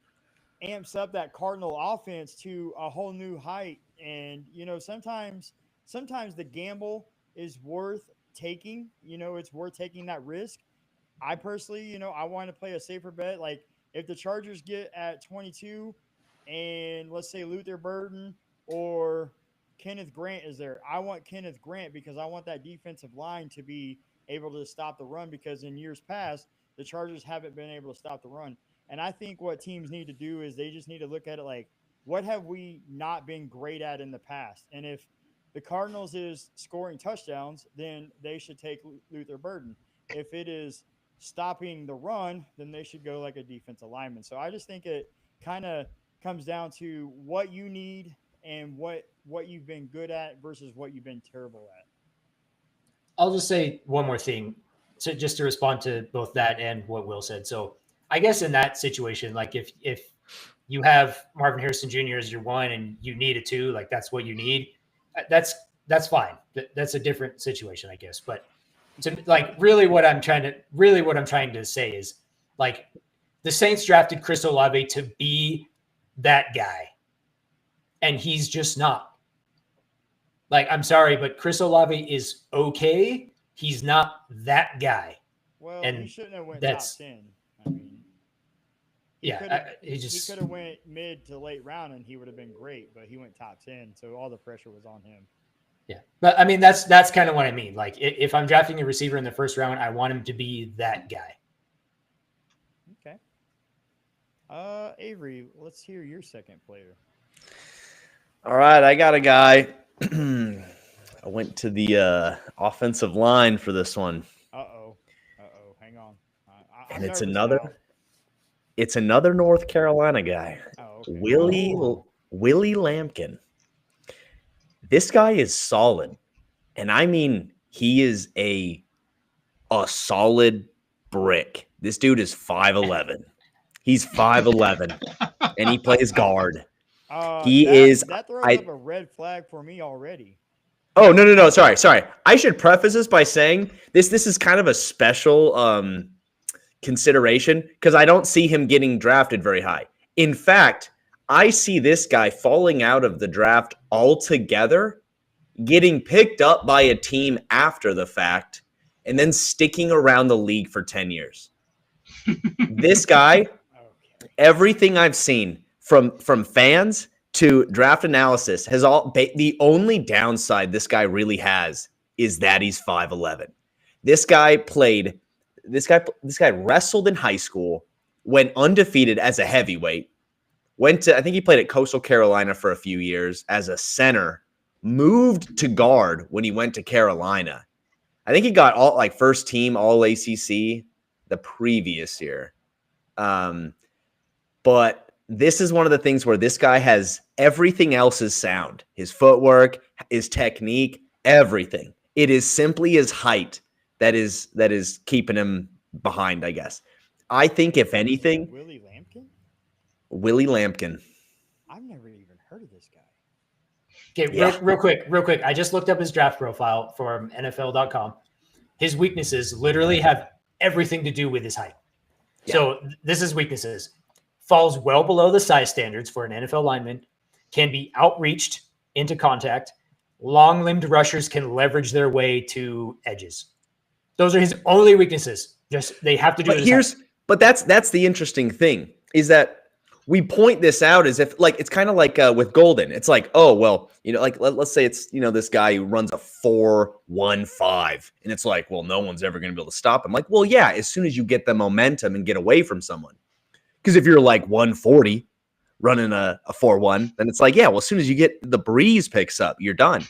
amps up that Cardinal offense to a whole new height. And sometimes the gamble is worth taking. It's worth taking that risk. I personally, I want to play a safer bet. Like if the Chargers get at 22 and let's say Luther Burden or Kenneth Grant is there, I want Kenneth Grant because I want that defensive line to be able to stop the run, because in years past, the Chargers haven't been able to stop the run. And I think what teams need to do is they just need to look at it like, what have we not been great at in the past? And if the Cardinals is scoring touchdowns, then they should take Luther Burden. If it is stopping the run, then they should go like a defensive lineman. So I just think it kind of comes down to what you need and what you've been good at versus what you've been terrible at. I'll just say one more thing, so just to respond to both that and what Will said. So I guess in that situation, like if you have Marvin Harrison Jr. as your one and you need a two, like that's what you need, that's fine. That's a different situation, I guess. But to like really what I'm trying to say is like the Saints drafted Chris Olave to be that guy, and he's just not. Like, I'm sorry, but Chris Olave is okay. He's not that guy. Well, and he shouldn't have went top 10. I mean, he could have went mid to late round and he would have been great, but he went top 10, so all the pressure was on him. Yeah, but I mean that's kind of what I mean. Like, if I'm drafting a receiver in the first round, I want him to be that guy. Okay. Avery, let's hear your second player. All right, I got a guy. I went to the offensive line for this one. Uh-oh. Hang on. And it's another North Carolina guy. Oh, okay. Willie Lampkin. This guy is solid. And I mean, he is a solid brick. This dude is 5'11". He's 5'11", and he plays guard. That throws up a red flag for me already. Oh, no. Sorry. I should preface this by saying this is kind of a special consideration because I don't see him getting drafted very high. In fact, I see this guy falling out of the draft altogether, getting picked up by a team after the fact, and then sticking around the league for 10 years. This guy, everything I've seen from fans to draft analysis has the only downside this guy really has is that he's 5'11". This guy wrestled in high school, went undefeated as a heavyweight, I think he played at Coastal Carolina for a few years as a center, moved to guard when he went to Carolina. I think he got first team all ACC the previous year. But this is one of the things where this guy has everything else is sound. His footwork, his technique, everything. It is simply his height that is keeping him behind, I guess. I think if anything, Willie Lampkin. I've never even heard of this guy. Okay, Yeah. real quick. I just looked up his draft profile from NFL.com. His weaknesses literally have everything to do with his height. Yeah. So this is weaknesses. Falls well below the size standards for an NFL lineman, can be outreached into contact. Long-limbed rushers can leverage their way to edges. Those are his only weaknesses. Just they have to do it. But that's the interesting thing is that we point this out as if like it's kind of like with Golden. It's like, oh well, like let's say it's this guy who runs a 4.15, and it's like, well, no one's ever going to be able to stop him. Like, well, yeah, as soon as you get the momentum and get away from someone, because if you're like 140 running a 4.1, then it's like, yeah, well, as soon as you get the breeze picks up, you're done.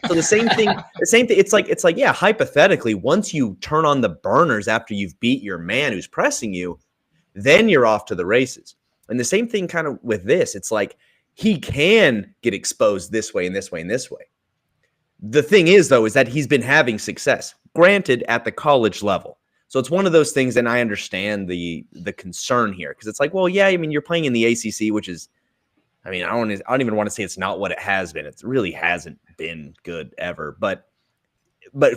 So the same thing. It's like, yeah, hypothetically, once you turn on the burners after you've beat your man who's pressing you, then you're off to the races. And the same thing kind of with this. It's like he can get exposed this way and this way and this way. The thing is, though, is that he's been having success, granted, at the college level. So it's one of those things, and I understand the concern here because it's like, well, yeah, I mean, you're playing in the ACC, which is, I mean, I don't even want to say it's not what it has been. It really hasn't been good ever. But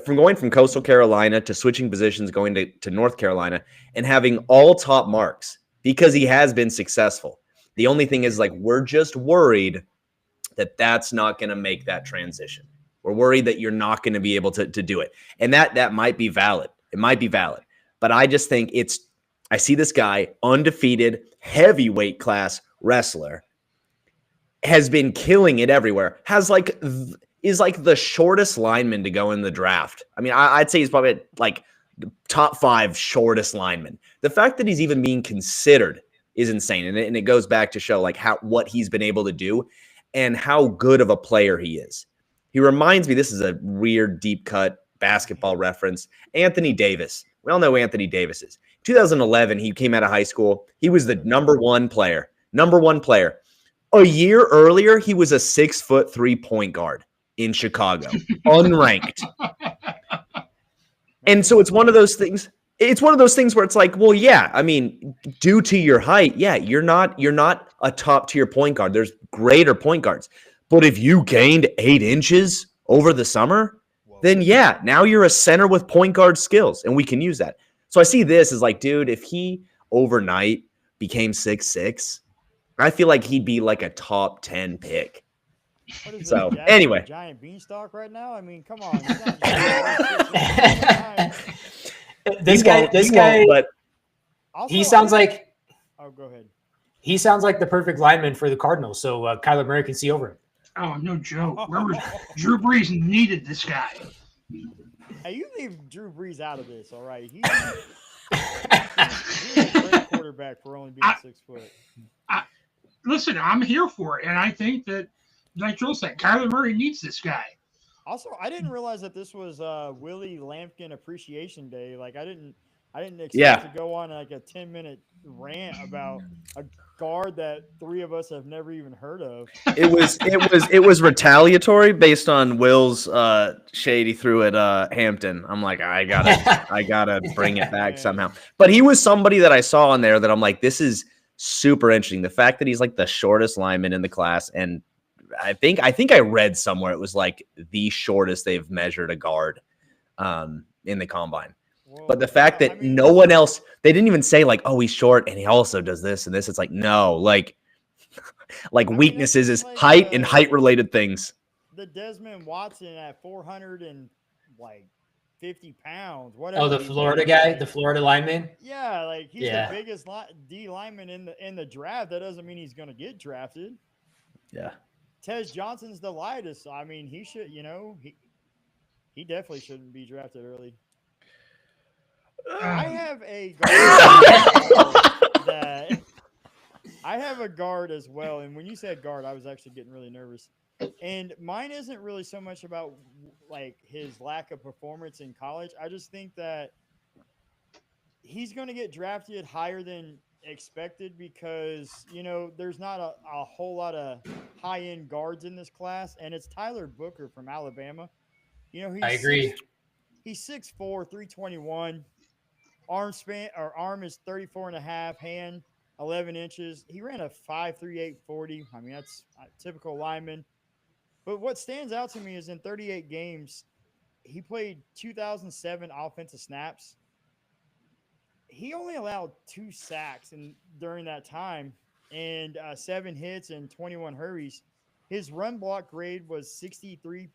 from going from Coastal Carolina to switching positions, going to North Carolina, and having all top marks because he has been successful. The only thing is, like, we're just worried that that's not going to make that transition. We're worried that you're not going to be able to do it. And that might be valid. It might be valid. But I just think I see this guy, undefeated, heavyweight class wrestler, has been killing it everywhere, is like the shortest lineman to go in the draft. I mean, I'd say he's probably like top 5 shortest lineman. The fact that he's even being considered is insane. And it goes back to show like what he's been able to do and how good of a player he is. He reminds me, this is a weird deep cut basketball reference, Anthony Davis. We all know who Anthony Davis is. 2011, he came out of high school. He was the number one player. A year earlier, he was a 6'3" point guard in Chicago, unranked. And so it's one of those things. It's one of those things where it's like, well, yeah, I mean, due to your height, yeah, you're not a top tier point guard. There's greater point guards. But if you gained 8 inches over the summer, then yeah, now you're a center with point guard skills, and we can use that. So I see this as like, dude, if he overnight became 6'6", I feel like he'd be like a top 10 pick. What is So this, anyway, giant beanstalk right now? I mean, come on. He's not this guy, but also, he sounds like. Oh, go ahead. He sounds like the perfect lineman for the Cardinals, so Kyler Murray can see over him. Oh, no joke. Remember, Drew Brees needed this guy. Hey, you leave Drew Brees out of this, all right? He's a great quarterback for only being 6 foot. Listen, I'm here for it, and I think that, like Joel said, Kyler Murray needs this guy. Also, I didn't realize that this was Willie Lampkin Appreciation Day. Like, I didn't expect to go on like a 10-minute rant about a guard that 3 of us have never even heard of. It was retaliatory based on Will's shade he threw at Hampton. I'm like, I gotta bring it back somehow. But he was somebody that I saw on there that I'm like, this is super interesting. The fact that he's like the shortest lineman in the class, and I think I read somewhere it was like the shortest they've measured a guard in the combine. Whoa. But the fact that no one else, they didn't even say like, oh, he's short and he also does this and this. It's like, no, like weaknesses is like, height and height related things. The Desmond Watson at 450 pounds, whatever. Oh, the Florida guy, the Florida lineman. Yeah, like he's the biggest D lineman in the draft. That doesn't mean he's going to get drafted. Yeah. Tej Johnson's the lightest. I mean, he should, he definitely shouldn't be drafted early. I have a guard as well. And when you said guard, I was actually getting really nervous. And mine isn't really so much about like his lack of performance in college. I just think that he's going to get drafted higher than expected because, there's not a whole lot of high-end guards in this class. And it's Tyler Booker from Alabama. I agree. He's 6'4", 321. Arm is 34 and a half, hand 11 inches. He ran a 5.38 40. I mean, that's a typical lineman. But what stands out to me is in 38 games, he played 2,007 offensive snaps. He only allowed 2 sacks during that time and 7 hits and 21 hurries. his run block grade was 63.9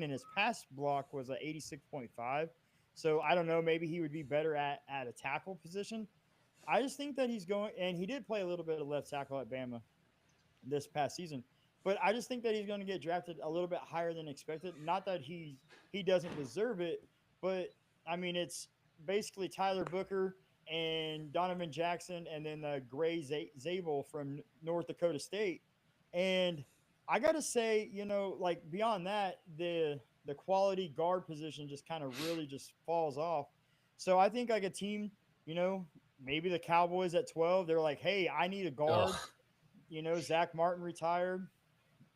and his pass block was a 86.5. So I don't know, maybe he would be better at a tackle position. I just think that he's going, and he did play a little bit of left tackle at Bama this past season. But I just think that he's going to get drafted a little bit higher than expected. Not that he doesn't deserve it, but I mean it's basically Tyler Booker and Donovan Jackson, and then Gray Zabel from North Dakota State. And I got to say, like beyond that, the quality guard position just kind of really just falls off. So I think like a team, you know, maybe the Cowboys at 12, they're like, hey, I need a guard. Ugh, Zach Martin retired.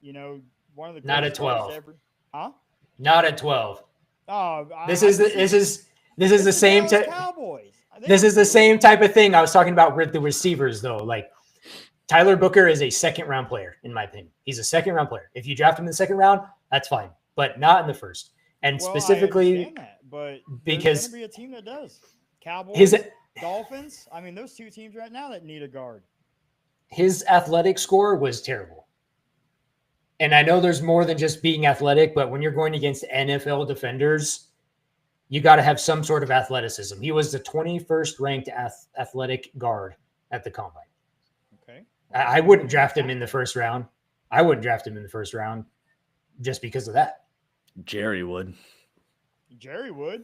One of the not greatest at guards 12. ever. Huh? Not at 12. Oh, This I is can the, see this is it's the the same. Dallas Cowboys. They This don't is the do same it. type of thing I was talking about with the receivers, though. Like Tyler Booker is a second round player, in my opinion. He's a second round player. If you draft him in the second round, that's fine, but not in the first. And Well, I specifically understand that, but there's going because to be a team that does. his Cowboys, Dolphins. I mean, those two teams right now that need a guard. his athletic score was terrible. And I know there's more than just being athletic, but when you're going against NFL defenders, you got to have some sort of athleticism. He was the 21st ranked athletic guard at the combine. Okay. I wouldn't draft him in the first round. I wouldn't draft him in the first round just because of that. Jerry would. Jerry Wood.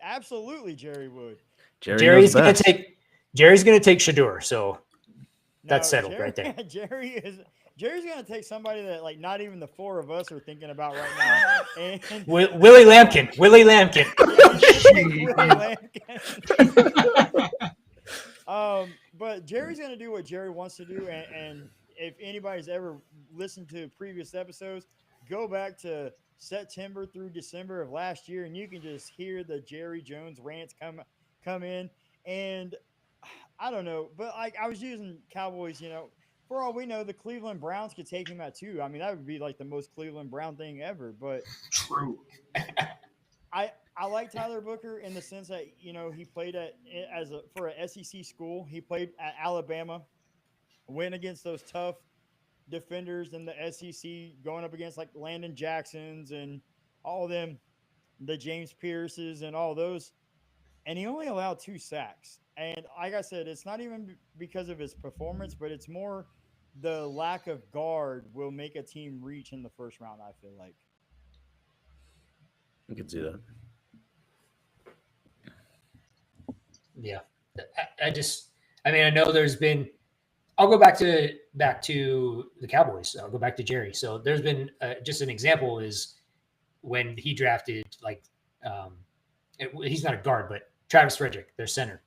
Absolutely, Jerry Wood. Jerry's going to take Shador. So that's settled right there. Jerry's gonna take somebody that like not even the four of us are thinking about right now. And Willie Lampkin. Willie Lampkin. But Jerry's gonna do what Jerry wants to do, and if anybody's ever listened to previous episodes, go back to September through December of last year, and you can just hear the Jerry Jones rants come in. And I don't know, but like I was using Cowboys, for all we know, the Cleveland Browns could take him at 2. I mean, that would be like the most Cleveland Brown thing ever. But True. I like Tyler Booker in the sense that he played for an SEC school. He played at Alabama, went against those tough defenders in the SEC, going up against like Landon Jacksons and all of them, the James Pierces and all those. And he only allowed 2 sacks. And like I said, it's not even because of his performance, but it's more the lack of guard will make a team reach in the first round, I feel like. I can see that. Yeah. I know there's been, I'll go back to the Cowboys. I'll go back to Jerry. So there's been just an example is when he drafted he's not a guard, but Travis Frederick, their center.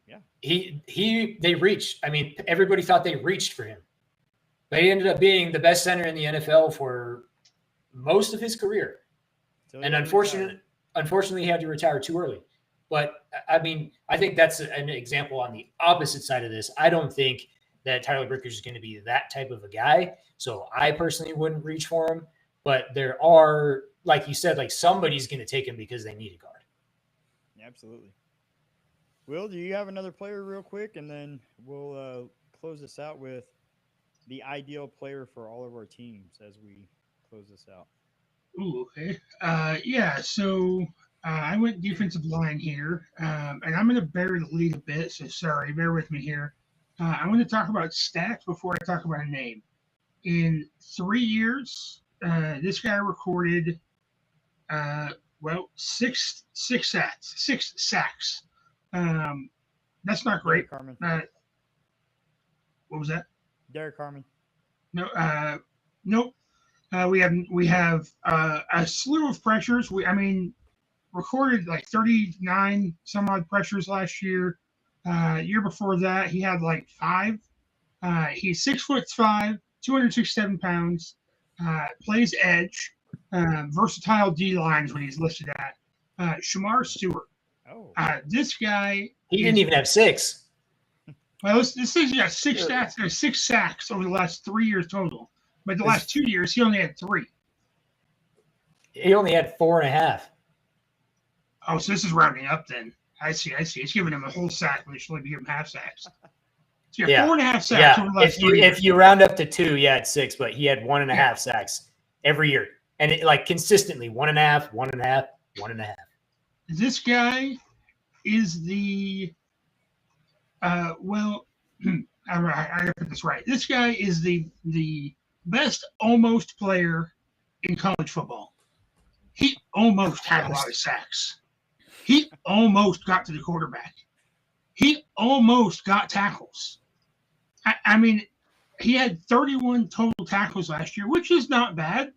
Yeah. They reached. I mean, everybody thought they reached for him. But he ended up being the best center in the NFL for most of his career. And unfortunately, he had to retire too early. But I mean, I think that's an example on the opposite side of this. I don't think that Tyler Booker is going to be that type of a guy. So I personally wouldn't reach for him. But there are, like you said, like somebody's going to take him because they need a guard. Absolutely. Will, do you have another player real quick? And then we'll close this out with the ideal player for all of our teams as we close this out. Ooh, okay. Yeah, so I went defensive line here, and I'm going to bury the lead a bit, so sorry, bear with me here. I'm going to talk about stats before I talk about a name. In 3 years, this guy recorded, six sacks. That's not great. Derek Carmen. What was that? Derek Carmen. No, nope. We have a slew of pressures. Recorded like 39 some odd pressures last year. Year before that, he had like 5. He's 6'5", 267 pounds. Plays edge. Versatile D lines when he's listed at. Shamar Stewart. Oh. This guy. He didn't even have 6. Well, this is 6 stats. There's 6 sacks over the last 3 years total. But the last 2 years, he only had 3. He only had 4.5. Oh, so this is rounding up then. I see. He's giving him a whole sack when he should only be giving half sacks. So you have 4.5 sacks Yeah. over the last 3 years. If you round up to 2, yeah, it's 6, but he had 1.5 sacks every year. And it like consistently 1.5, 1.5, 1.5. This guy is the well, I gotta put this right. This guy is the best almost player in college football. He almost had a lot of sacks. He almost got to the quarterback. He almost got tackles. I mean, he had 31 total tackles last year, which is not bad.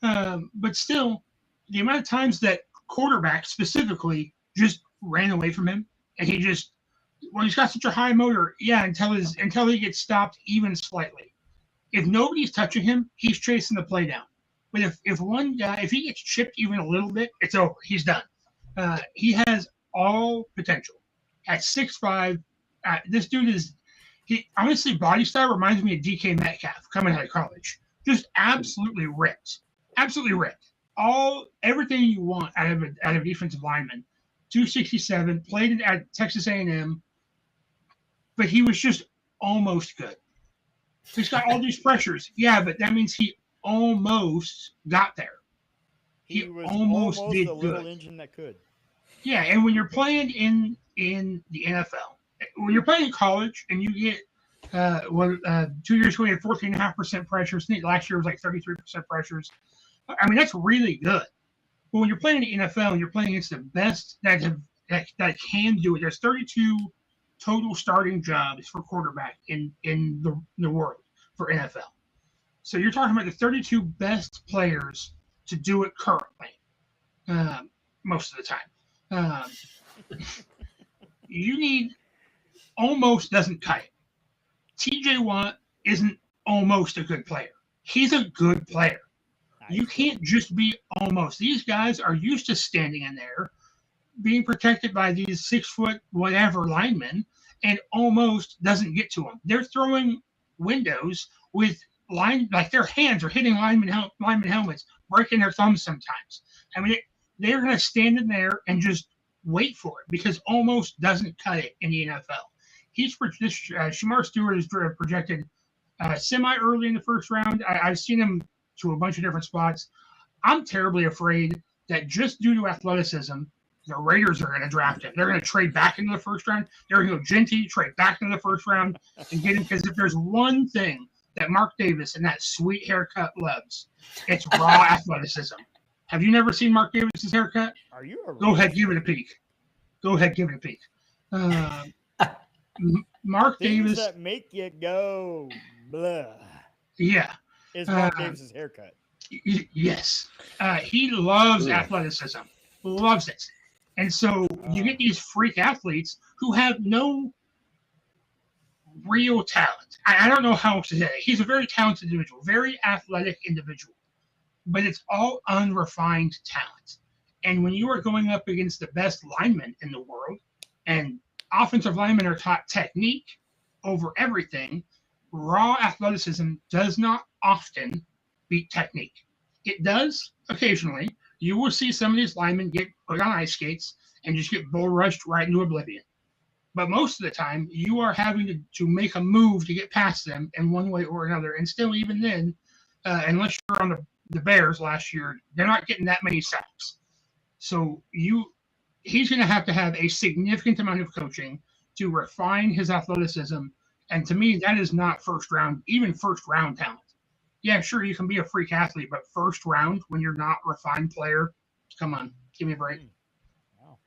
But still, the amount of times that quarterbacks specifically just ran away from him, and he just, well, he's got such a high motor, yeah, until he gets stopped even slightly. If nobody's touching him, he's chasing the play down. But if one guy, if he gets chipped even a little bit, it's over. He's done. He has all potential. At 6'5", this dude is, he honestly, body style reminds me of DK Metcalf coming out of college. Just absolutely ripped. Absolutely ripped. Everything you want out of a defensive lineman. 267, played at Texas A&M, but he was just almost good. He's got all these pressures. Yeah, but that means he almost got there. He was almost did the little good. engine that could. Yeah, and when you're playing in the NFL, when you're playing in college and you get 2 years ago we had 14.5% pressures. Last year was like 33% pressures. I mean, that's really good. But when you're playing in the NFL and you're playing against the best that can do it, there's 32 total starting jobs for quarterback in the world for NFL. So you're talking about the 32 best players to do it currently, most of the time. You need almost doesn't cut it. TJ Watt isn't almost a good player. He's a good player. You can't just be almost. These guys are used to standing in there, being protected by these 6-foot whatever linemen, and almost doesn't get to them. They're throwing windows with like their hands are hitting lineman helmets, breaking their thumbs sometimes. I mean, they're going to stand in there and just wait for it because almost doesn't cut it in the NFL. Shamar Stewart is projected semi early in the first round. I've seen him to a bunch of different spots. I'm terribly afraid that just due to athleticism, the Raiders are going to draft him. They're going to trade back into the first round. They're going to go Genty, trade back into the first round, and get him. Because if there's one thing that Mark Davis and that sweet haircut loves, it's raw athleticism. Have you never seen Mark Davis's haircut? Are you a Go ahead, give it a peek. Mark Things Davis. that make you go blah. Yeah. Is Mark Davis's haircut. Yes. He loves athleticism. Loves it. And so you get these freak athletes who have no real talent. I don't know how to say it. He's a very talented individual, very athletic individual, but it's all unrefined talent. And when you are going up against the best linemen in the world, and offensive linemen are taught technique over everything, raw athleticism does not often beat technique. It does occasionally. You will see some of these linemen get put on ice skates and just get bull rushed right into oblivion. But most of the time, you are having to make a move to get past them in one way or another. And still, even then, unless you're on the Bears last year, they're not getting that many sacks. So he's going to have a significant amount of coaching to refine his athleticism. And to me, that is not first round talent. Yeah, sure, you can be a freak athlete, but first round when you're not a refined player, come on, give me a break. Wow.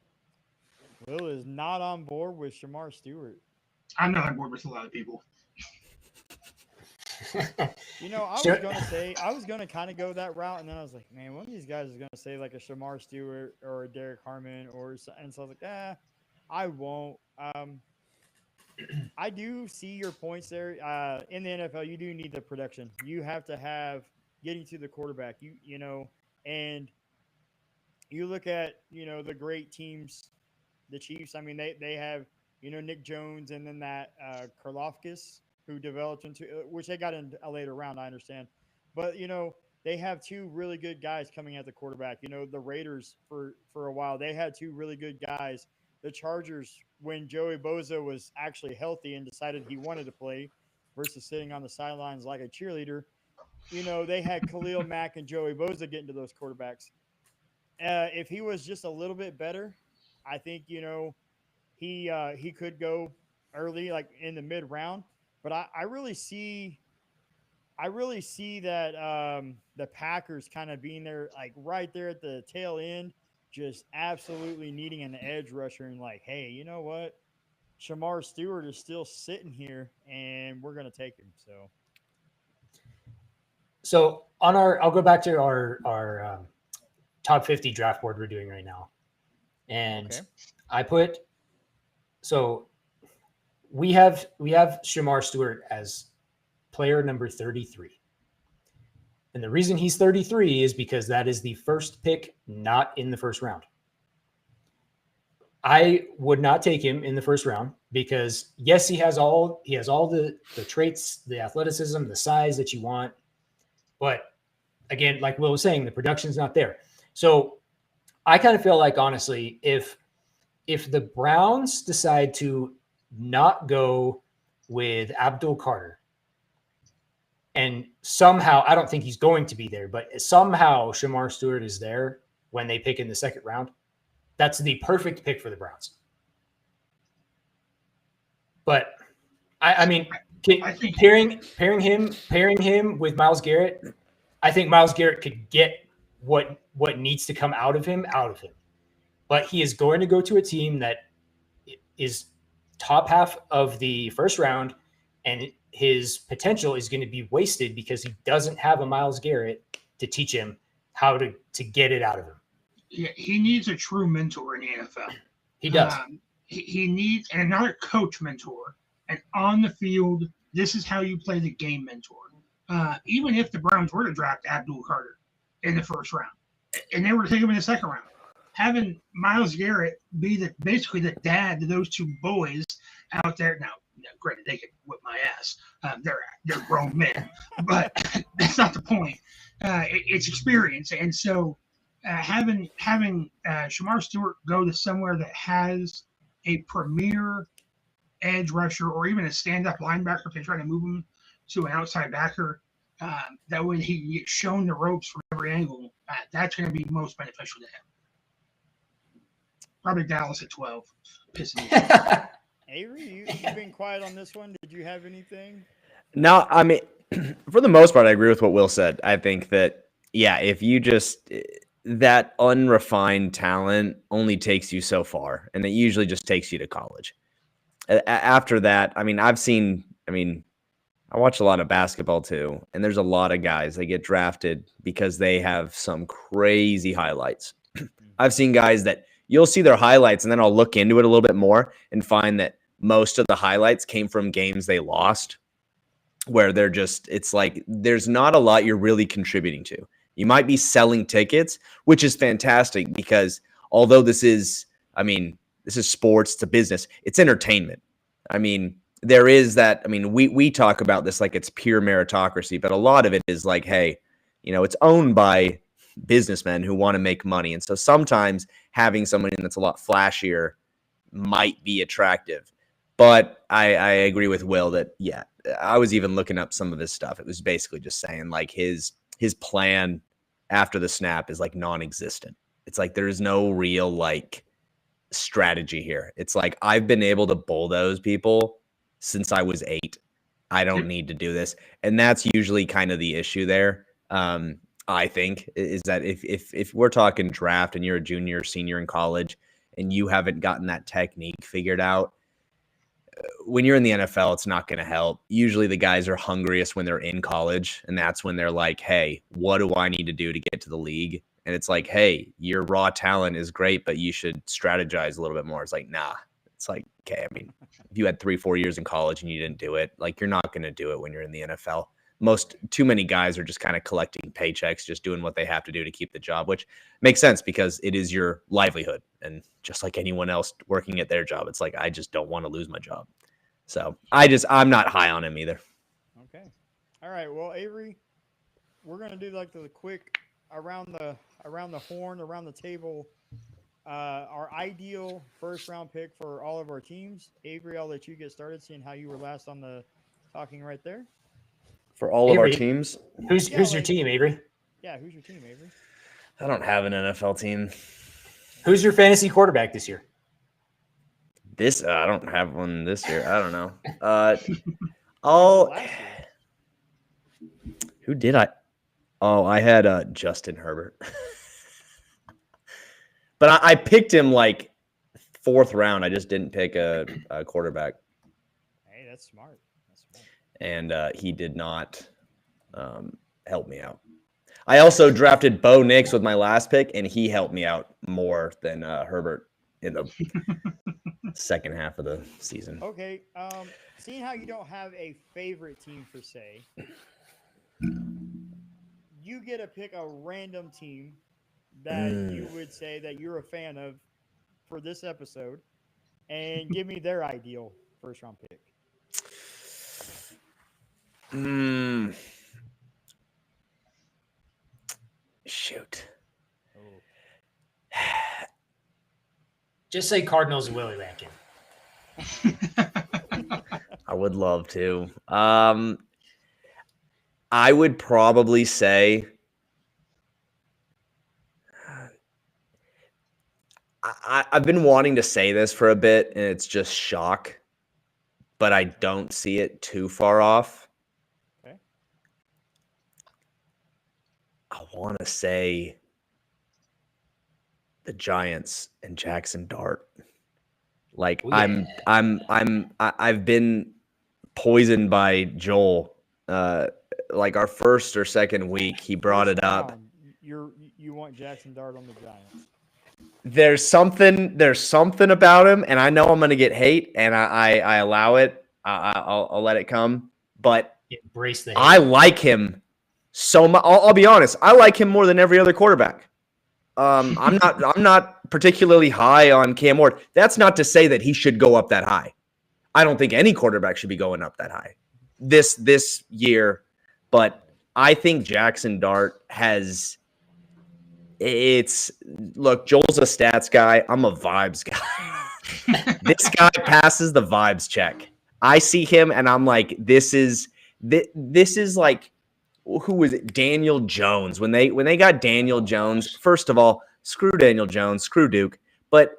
Will is not on board with Shamar Stewart. I'm not on board with a lot of people. You know, I was gonna kind of go that route, and then I was like, man, one of these guys is gonna say like a Shamar Stewart or a Derek Harmon and so I was like, I won't. I do see your points there. In the NFL, you do need the production. You have to have getting to the quarterback. You know, and you look at the great teams, the Chiefs. I mean, they have Nick Jones and then that Karloftis who developed into which they got in a later round. I understand, but they have two really good guys coming at the quarterback. The Raiders for a while they had two really good guys the Chargers when Joey Bosa was actually healthy and decided he wanted to play versus sitting on the sidelines like a cheerleader. They had Khalil Mack and Joey Bosa getting to those quarterbacks. If he was just a little bit better, I think he could go early, like in the mid round. But I really see that the Packers kind of being there, like right there at the tail end, just absolutely needing an edge rusher and like, hey, you know what? Shamar Stewart is still sitting here, and we're gonna take him. So I'll go back to our top 50 draft board we're doing right now, and Okay. I put so we have Shamar Stewart as player number 33. And the reason he's 33 is because that is the first pick not in the first round. I would not take him in the first round because yes, he has all the traits, the athleticism, the size that you want. But again, like Will was saying, the production's not there. So I kind of feel like honestly, if the Browns decide to not go with Abdul Carter, and somehow, I don't think he's going to be there, but somehow Shamar Stewart is there when they pick in the second round, that's the perfect pick for the Browns. But I mean, I think pairing him with Myles Garrett, I think Myles Garrett could get what needs to come out of him. But he is going to go to a team that is top half of the first round, and his potential is going to be wasted because he doesn't have a Myles Garrett to teach him how to get it out of him. yeah, he needs a true mentor in the NFL. He does. He needs another coach mentor, and on the field, this is how you play the game mentor. Even if the Browns were to draft Abdul Carter in the first round, and they were to take him in the second round, having Myles Garrett be basically the dad to those two boys out there. Now, granted, they could whip my ass. They're grown men, but that's not the point. It's experience, and so having Shamar Stewart go to somewhere that has a premier edge rusher or even a stand-up linebacker if they try to move him to an outside backer, that way he can get shown the ropes from every angle. That's going to be most beneficial to him. Probably Dallas at 12. Pissing me off. Avery, you've been quiet on this one. Did you have anything? No, I mean, for the most part, I agree with what Will said. I think that, yeah, if you just, that unrefined talent only takes you so far, and it usually just takes you to college. After that, I mean, I watch a lot of basketball too, and there's a lot of guys that get drafted because they have some crazy highlights. I've seen guys that you'll see their highlights, and then I'll look into it a little bit more and find that most of the highlights came from games they lost, where they're just, it's like there's not a lot you're really contributing to. You might be selling tickets, which is fantastic because although this is sports, it's a business, it's entertainment. I mean, there is that, I mean, we talk about this like it's pure meritocracy, but a lot of it is like, hey, it's owned by businessmen who want to make money. And so sometimes having somebody that's a lot flashier might be attractive. But I agree with Will that, yeah, I was even looking up some of his stuff. It was basically just saying like his plan after the snap is like non-existent. It's like there's no real like strategy here. It's like I've been able to bulldoze people since I was 8. I don't need to do this. And that's usually kind of the issue there. I think is that if we're talking draft and you're a junior or senior in college and you haven't gotten that technique figured out, when you're in the NFL, it's not going to help. Usually the guys are hungriest when they're in college, and that's when they're like, hey, what do I need to do to get to the league? And it's like, hey, your raw talent is great, but you should strategize a little bit more. It's like, nah. It's like, okay, I mean, if you had 3-4 years in college and you didn't do it, like you're not going to do it when you're in the NFL. Too many guys are just kind of collecting paychecks, just doing what they have to do to keep the job, which makes sense because it is your livelihood. And just like anyone else working at their job, it's like, I just don't want to lose my job. So I'm not high on him either. Okay. All right. Well, Avery, we're going to do like the quick around the horn, around the table our ideal first round pick for all of our teams. Avery, I'll let you get started, seeing how you were last on the talking right there. For all of our Avery, teams, who's Yeah, your team, Avery? yeah, who's your team, Avery? I don't have an NFL team. Who's your fantasy quarterback this year? This I don't have one this year. I don't know. Last year. Who did I? Oh, I had Justin Herbert. But I picked him like fourth round. I just didn't pick a quarterback. Hey, that's smart. That's smart. And he did not help me out. I also drafted Bo Nix with my last pick, and he helped me out more than Herbert in the second half of the season. Okay. Seeing how you don't have a favorite team per se, you get to pick a random team that you would say that you're a fan of for this episode, and give me their ideal first round pick. Shoot. Oh. Just say Cardinals and Willie Rankin. I would love to. I would probably say I've been wanting to say this for a bit, and it's just shock, but I don't see it too far off. Okay. I want to say the Giants and Jackson Dart. Like I've been poisoned by Joel. Like our first or second week, he brought it up. You want Jackson Dart on the Giants? There's something about him, and I know I'm gonna get hate, and I allow it. I'll let it come. But embrace the hate. I like him so much. I'll be honest. I like him more than every other quarterback. I'm not particularly high on Cam Ward. That's not to say that he should go up that high. I don't think any quarterback should be going up that high this year. But I think Jackson Dart has. Look, Joel's a stats guy. I'm a vibes guy. This guy passes the vibes check. I see him and I'm like, this is like, who was it? Daniel Jones. When they got Daniel Jones, first of all, screw Daniel Jones, screw Duke. But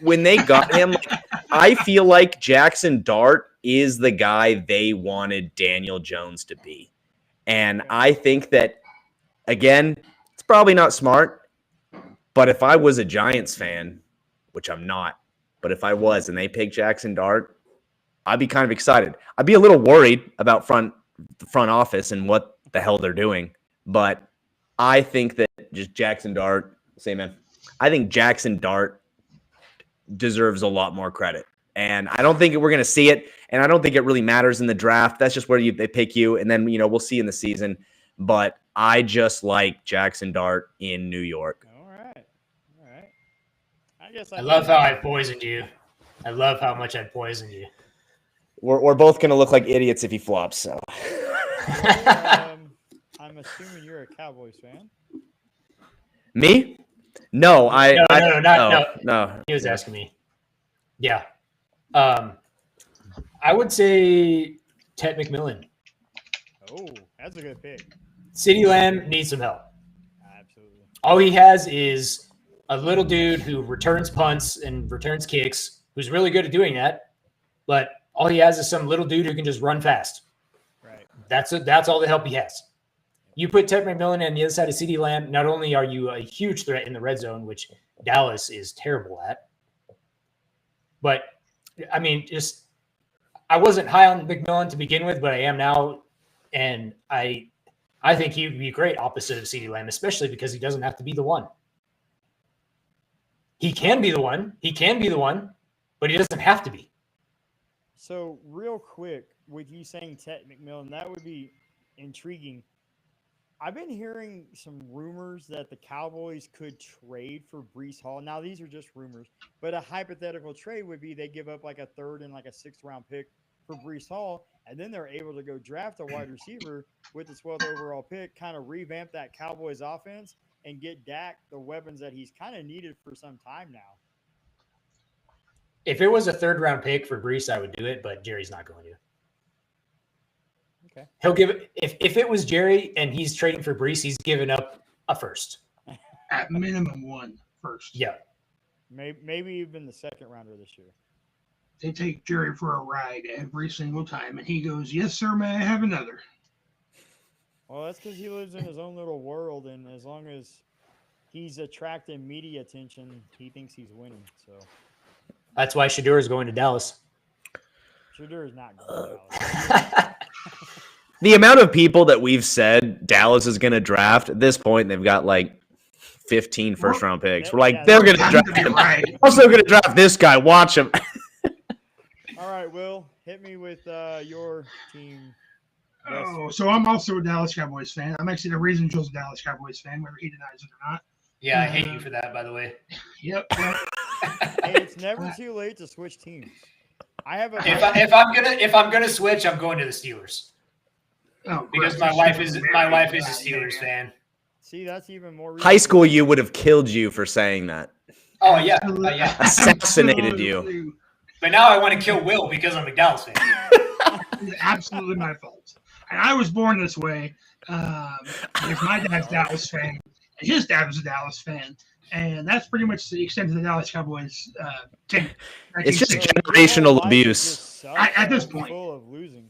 when they got him, I feel like Jackson Dart is the guy they wanted Daniel Jones to be. And I think that, again, it's probably not smart. But if I was a Giants fan, which I'm not, but if I was and they picked Jackson Dart, I'd be kind of excited. I'd be a little worried about the front office and what the hell they're doing. But I think that just Jackson Dart, say man, I think Jackson Dart deserves a lot more credit. And I don't think we're going to see it. And I don't think it really matters in the draft. That's just where they pick you. And then, we'll see in the season. But I just like Jackson Dart in New York. All right. I guess I love how I poisoned you. I love how much I poisoned you. We're both going to look like idiots if he flops. So I'm assuming you're a Cowboys fan. Me? No, no. He was asking me. Yeah. I would say Ted McMillan. Oh, that's a good pick. CeeDee Lamb needs some help. Absolutely. All he has is a little dude who returns punts and returns kicks, who's really good at doing that. But all he has is some little dude who can just run fast. Right. That's all the help he has. You put Ted McMillan on the other side of CeeDee Lamb, not only are you a huge threat in the red zone, which Dallas is terrible at, but I mean, I wasn't high on McMillan to begin with, but I am now, and I think he would be great opposite of CeeDee Lamb, especially because he doesn't have to be the one. He can be the one, but he doesn't have to be. So, real quick, with you saying Ted McMillan, that would be intriguing. I've been hearing some rumors that the Cowboys could trade for Breece Hall. Now, these are just rumors, but a hypothetical trade would be they give up like a third and like a sixth round pick for Breece Hall, and then they're able to go draft a wide receiver with the 12th overall pick, kind of revamp that Cowboys offense, and get Dak the weapons that he's kind of needed for some time now. If it was a third round pick for Brees, I would do it, but Jerry's not going to. Okay. He'll give it if it was Jerry and he's trading for Brees, he's giving up a first. At minimum one first. Yeah. Maybe even the second rounder this year. They take Jerry for a ride every single time, and he goes, "Yes, sir. May I have another?" Well, that's because he lives in his own little world, and as long as he's attracting media attention, he thinks he's winning. So That's why Shador is going to Dallas. Shador is not going to Dallas. The amount of people that we've said Dallas is going to draft at this point, they've got like 15 first-round picks. We're like, Yeah, they're going to Time draft to be him. right. Also going to draft this guy. Watch him. All right, Will, hit me with your team. Oh, so I'm also a Dallas Cowboys fan. I'm actually the reason Joe's a Dallas Cowboys fan, whether he denies it or not. Yeah, I hate you for that, by the way. Yep. Hey, it's never too late to switch teams. I have a If I'm gonna switch, I'm going to the Steelers because gross. my wife is a Steelers fan. See, that's even more. High school you would have killed you for saying that. Oh yeah, yeah. Assassinated you. But now I want to kill Will because I'm a Dallas fan. It's absolutely my fault. And I was born this way because my dad's a Dallas fan, and his dad was a Dallas fan. And that's pretty much the extent of the Dallas Cowboys team. It's just Say. generational abuse. At this point. Full of losing.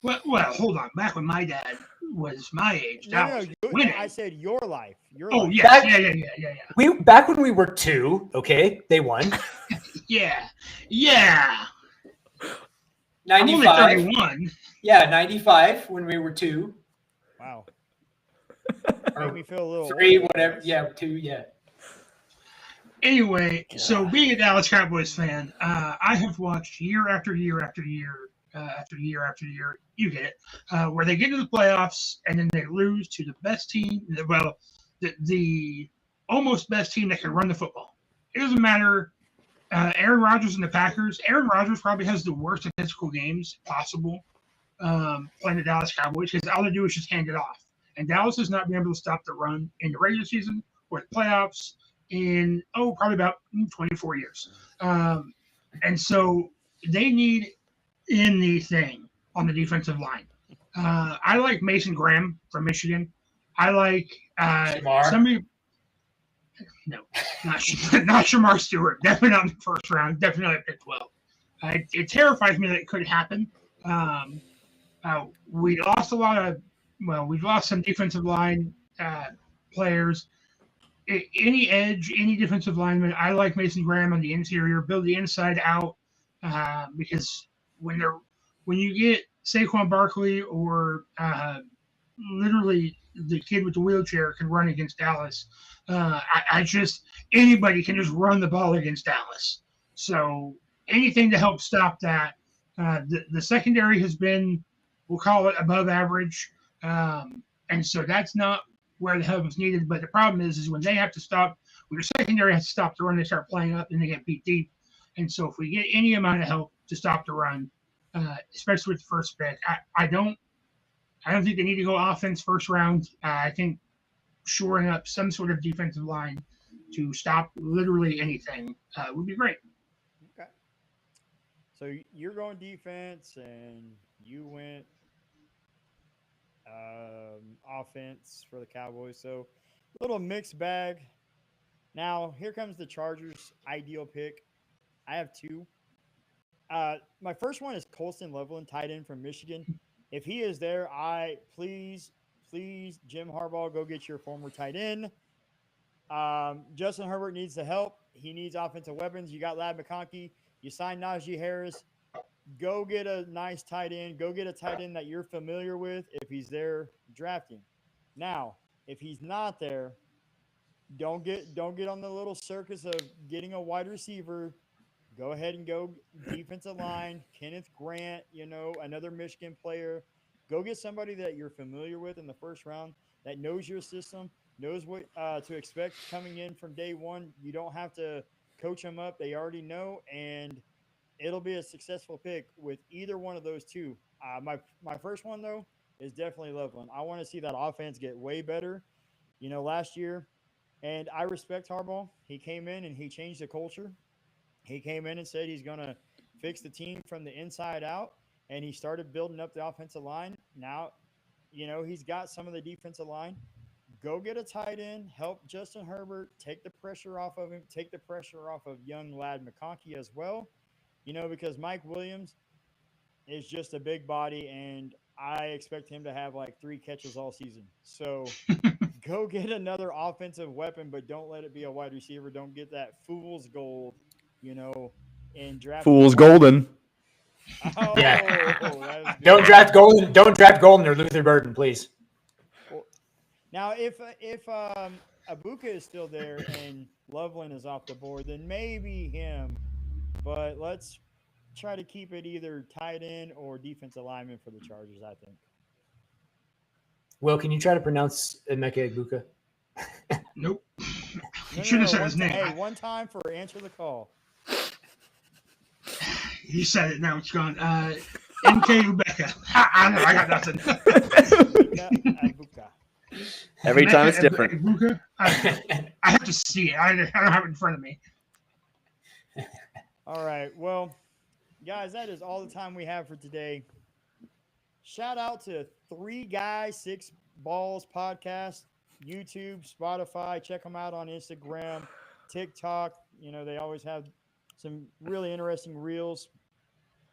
Well, hold on. Back when my dad was my age, No, Dallas was no, winning. I said your life. Your Oh, life. yes. Yeah. We back when we were 2, okay, they won. Yeah. I'm only 95. 31. Yeah, 95 when we were 2. Wow. Or Made me feel a little 3, old. whatever. Yeah, 2. Yeah. Anyway, so being a Dallas Cowboys fan, I have watched year after year after year after year after year. You get it, where they get to the playoffs and then they lose to the best team. Well, the almost best team that can run the football. It doesn't matter. Aaron Rodgers and the Packers. Aaron Rodgers probably has the worst statistical games possible playing the Dallas Cowboys because all they do is just hand it off. And Dallas has not been able to stop the run in the regular season or the playoffs in, probably about 24 years. And so they need anything on the defensive line. I like Mason Graham from Michigan. I like somebody. No, not Shamar Stewart. Definitely not in the first round. Definitely at pick 12. It terrifies me that it could happen. We lost we've lost some defensive line players. Any edge, any defensive lineman, I like Mason Graham on the interior, build the inside out, because when you get Saquon Barkley or literally the kid with the wheelchair can run against Dallas. Anybody can just run the ball against Dallas. So anything to help stop that. The secondary has been, we'll call it above average. And so that's not where the help is needed. But the problem is when they have to stop, when your secondary has to stop the run, they start playing up and they get beat deep. And so if we get any amount of help to stop the run, especially with the first pick, I don't think they need to go offense first round. I think shoring up some sort of defensive line to stop literally anything would be great. Okay. So you're going defense, and you went offense for the Cowboys. So a little mixed bag. Now here comes the Chargers' ideal pick. I have 2. My first one is Colston Loveland, tight end from Michigan. If he is there, please, Jim Harbaugh, go get your former tight end. Justin Herbert needs the help. He needs offensive weapons. You got Ladd McConkey. You signed Najee Harris. Go get a nice tight end. Go get a tight end that you're familiar with if he's there drafting. Now, if he's not there, don't get on the little circus of getting a wide receiver. Go ahead and go defensive line, Kenneth Grant, another Michigan player. Go get somebody that you're familiar with in the first round that knows your system, knows what to expect coming in from day one. You don't have to coach them up. They already know, and it'll be a successful pick with either one of those 2. My first one, though, is definitely Loveland. I want to see that offense get way better. last year. And I respect Harbaugh. He came in and he changed the culture. He came in and said he's going to fix the team from the inside out, and he started building up the offensive line. Now, he's got some of the defensive line. Go get a tight end, help Justin Herbert, take the pressure off of him, take the pressure off of young lad McConkey as well. Because Mike Williams is just a big body, and I expect him to have like 3 catches all season. So go get another offensive weapon, but don't let it be a wide receiver. Don't get that fool's gold, in draft. Fool's golden. Oh, Yeah. that was good. Don't draft Golden. Don't draft Golden or Luther Burden, please. Well, now, if Abuka is still there and Loveland is off the board, then maybe him. But let's try to keep it either tight end or defensive lineman for the Chargers, I think. Will, can you try to pronounce Emeka Egbuka? Nope. No, You should have said one his name. Hey, one time for Answer the Call. He said it. Now it's gone. NK Ubeka. I know. I got nothing. Abuka. Every time it's different. Ubeka? I have to see it. I don't have it in front of me. All right. Well, guys, that is all the time we have for today. Shout out to 3 Guys, 6 Balls podcast, YouTube, Spotify. Check them out on Instagram, TikTok. They always have some really interesting reels.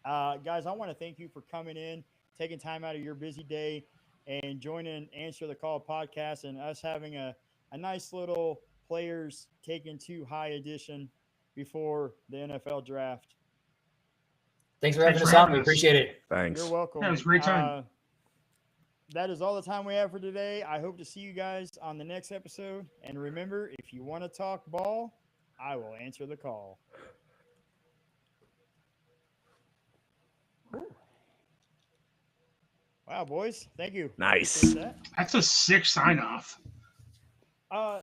Guys, I want to thank you for coming in, taking time out of your busy day, and joining Answer the Call podcast and us having a nice little players taken too high edition before the NFL draft. Thanks for having us on. We appreciate it. Thanks. You're welcome. That was a great time. That is all the time we have for today. I hope to see you guys on the next episode. And remember, if you want to talk ball, I will answer the call. Ooh. Wow, boys. Thank you. Nice. Appreciate that. That's a sick sign off.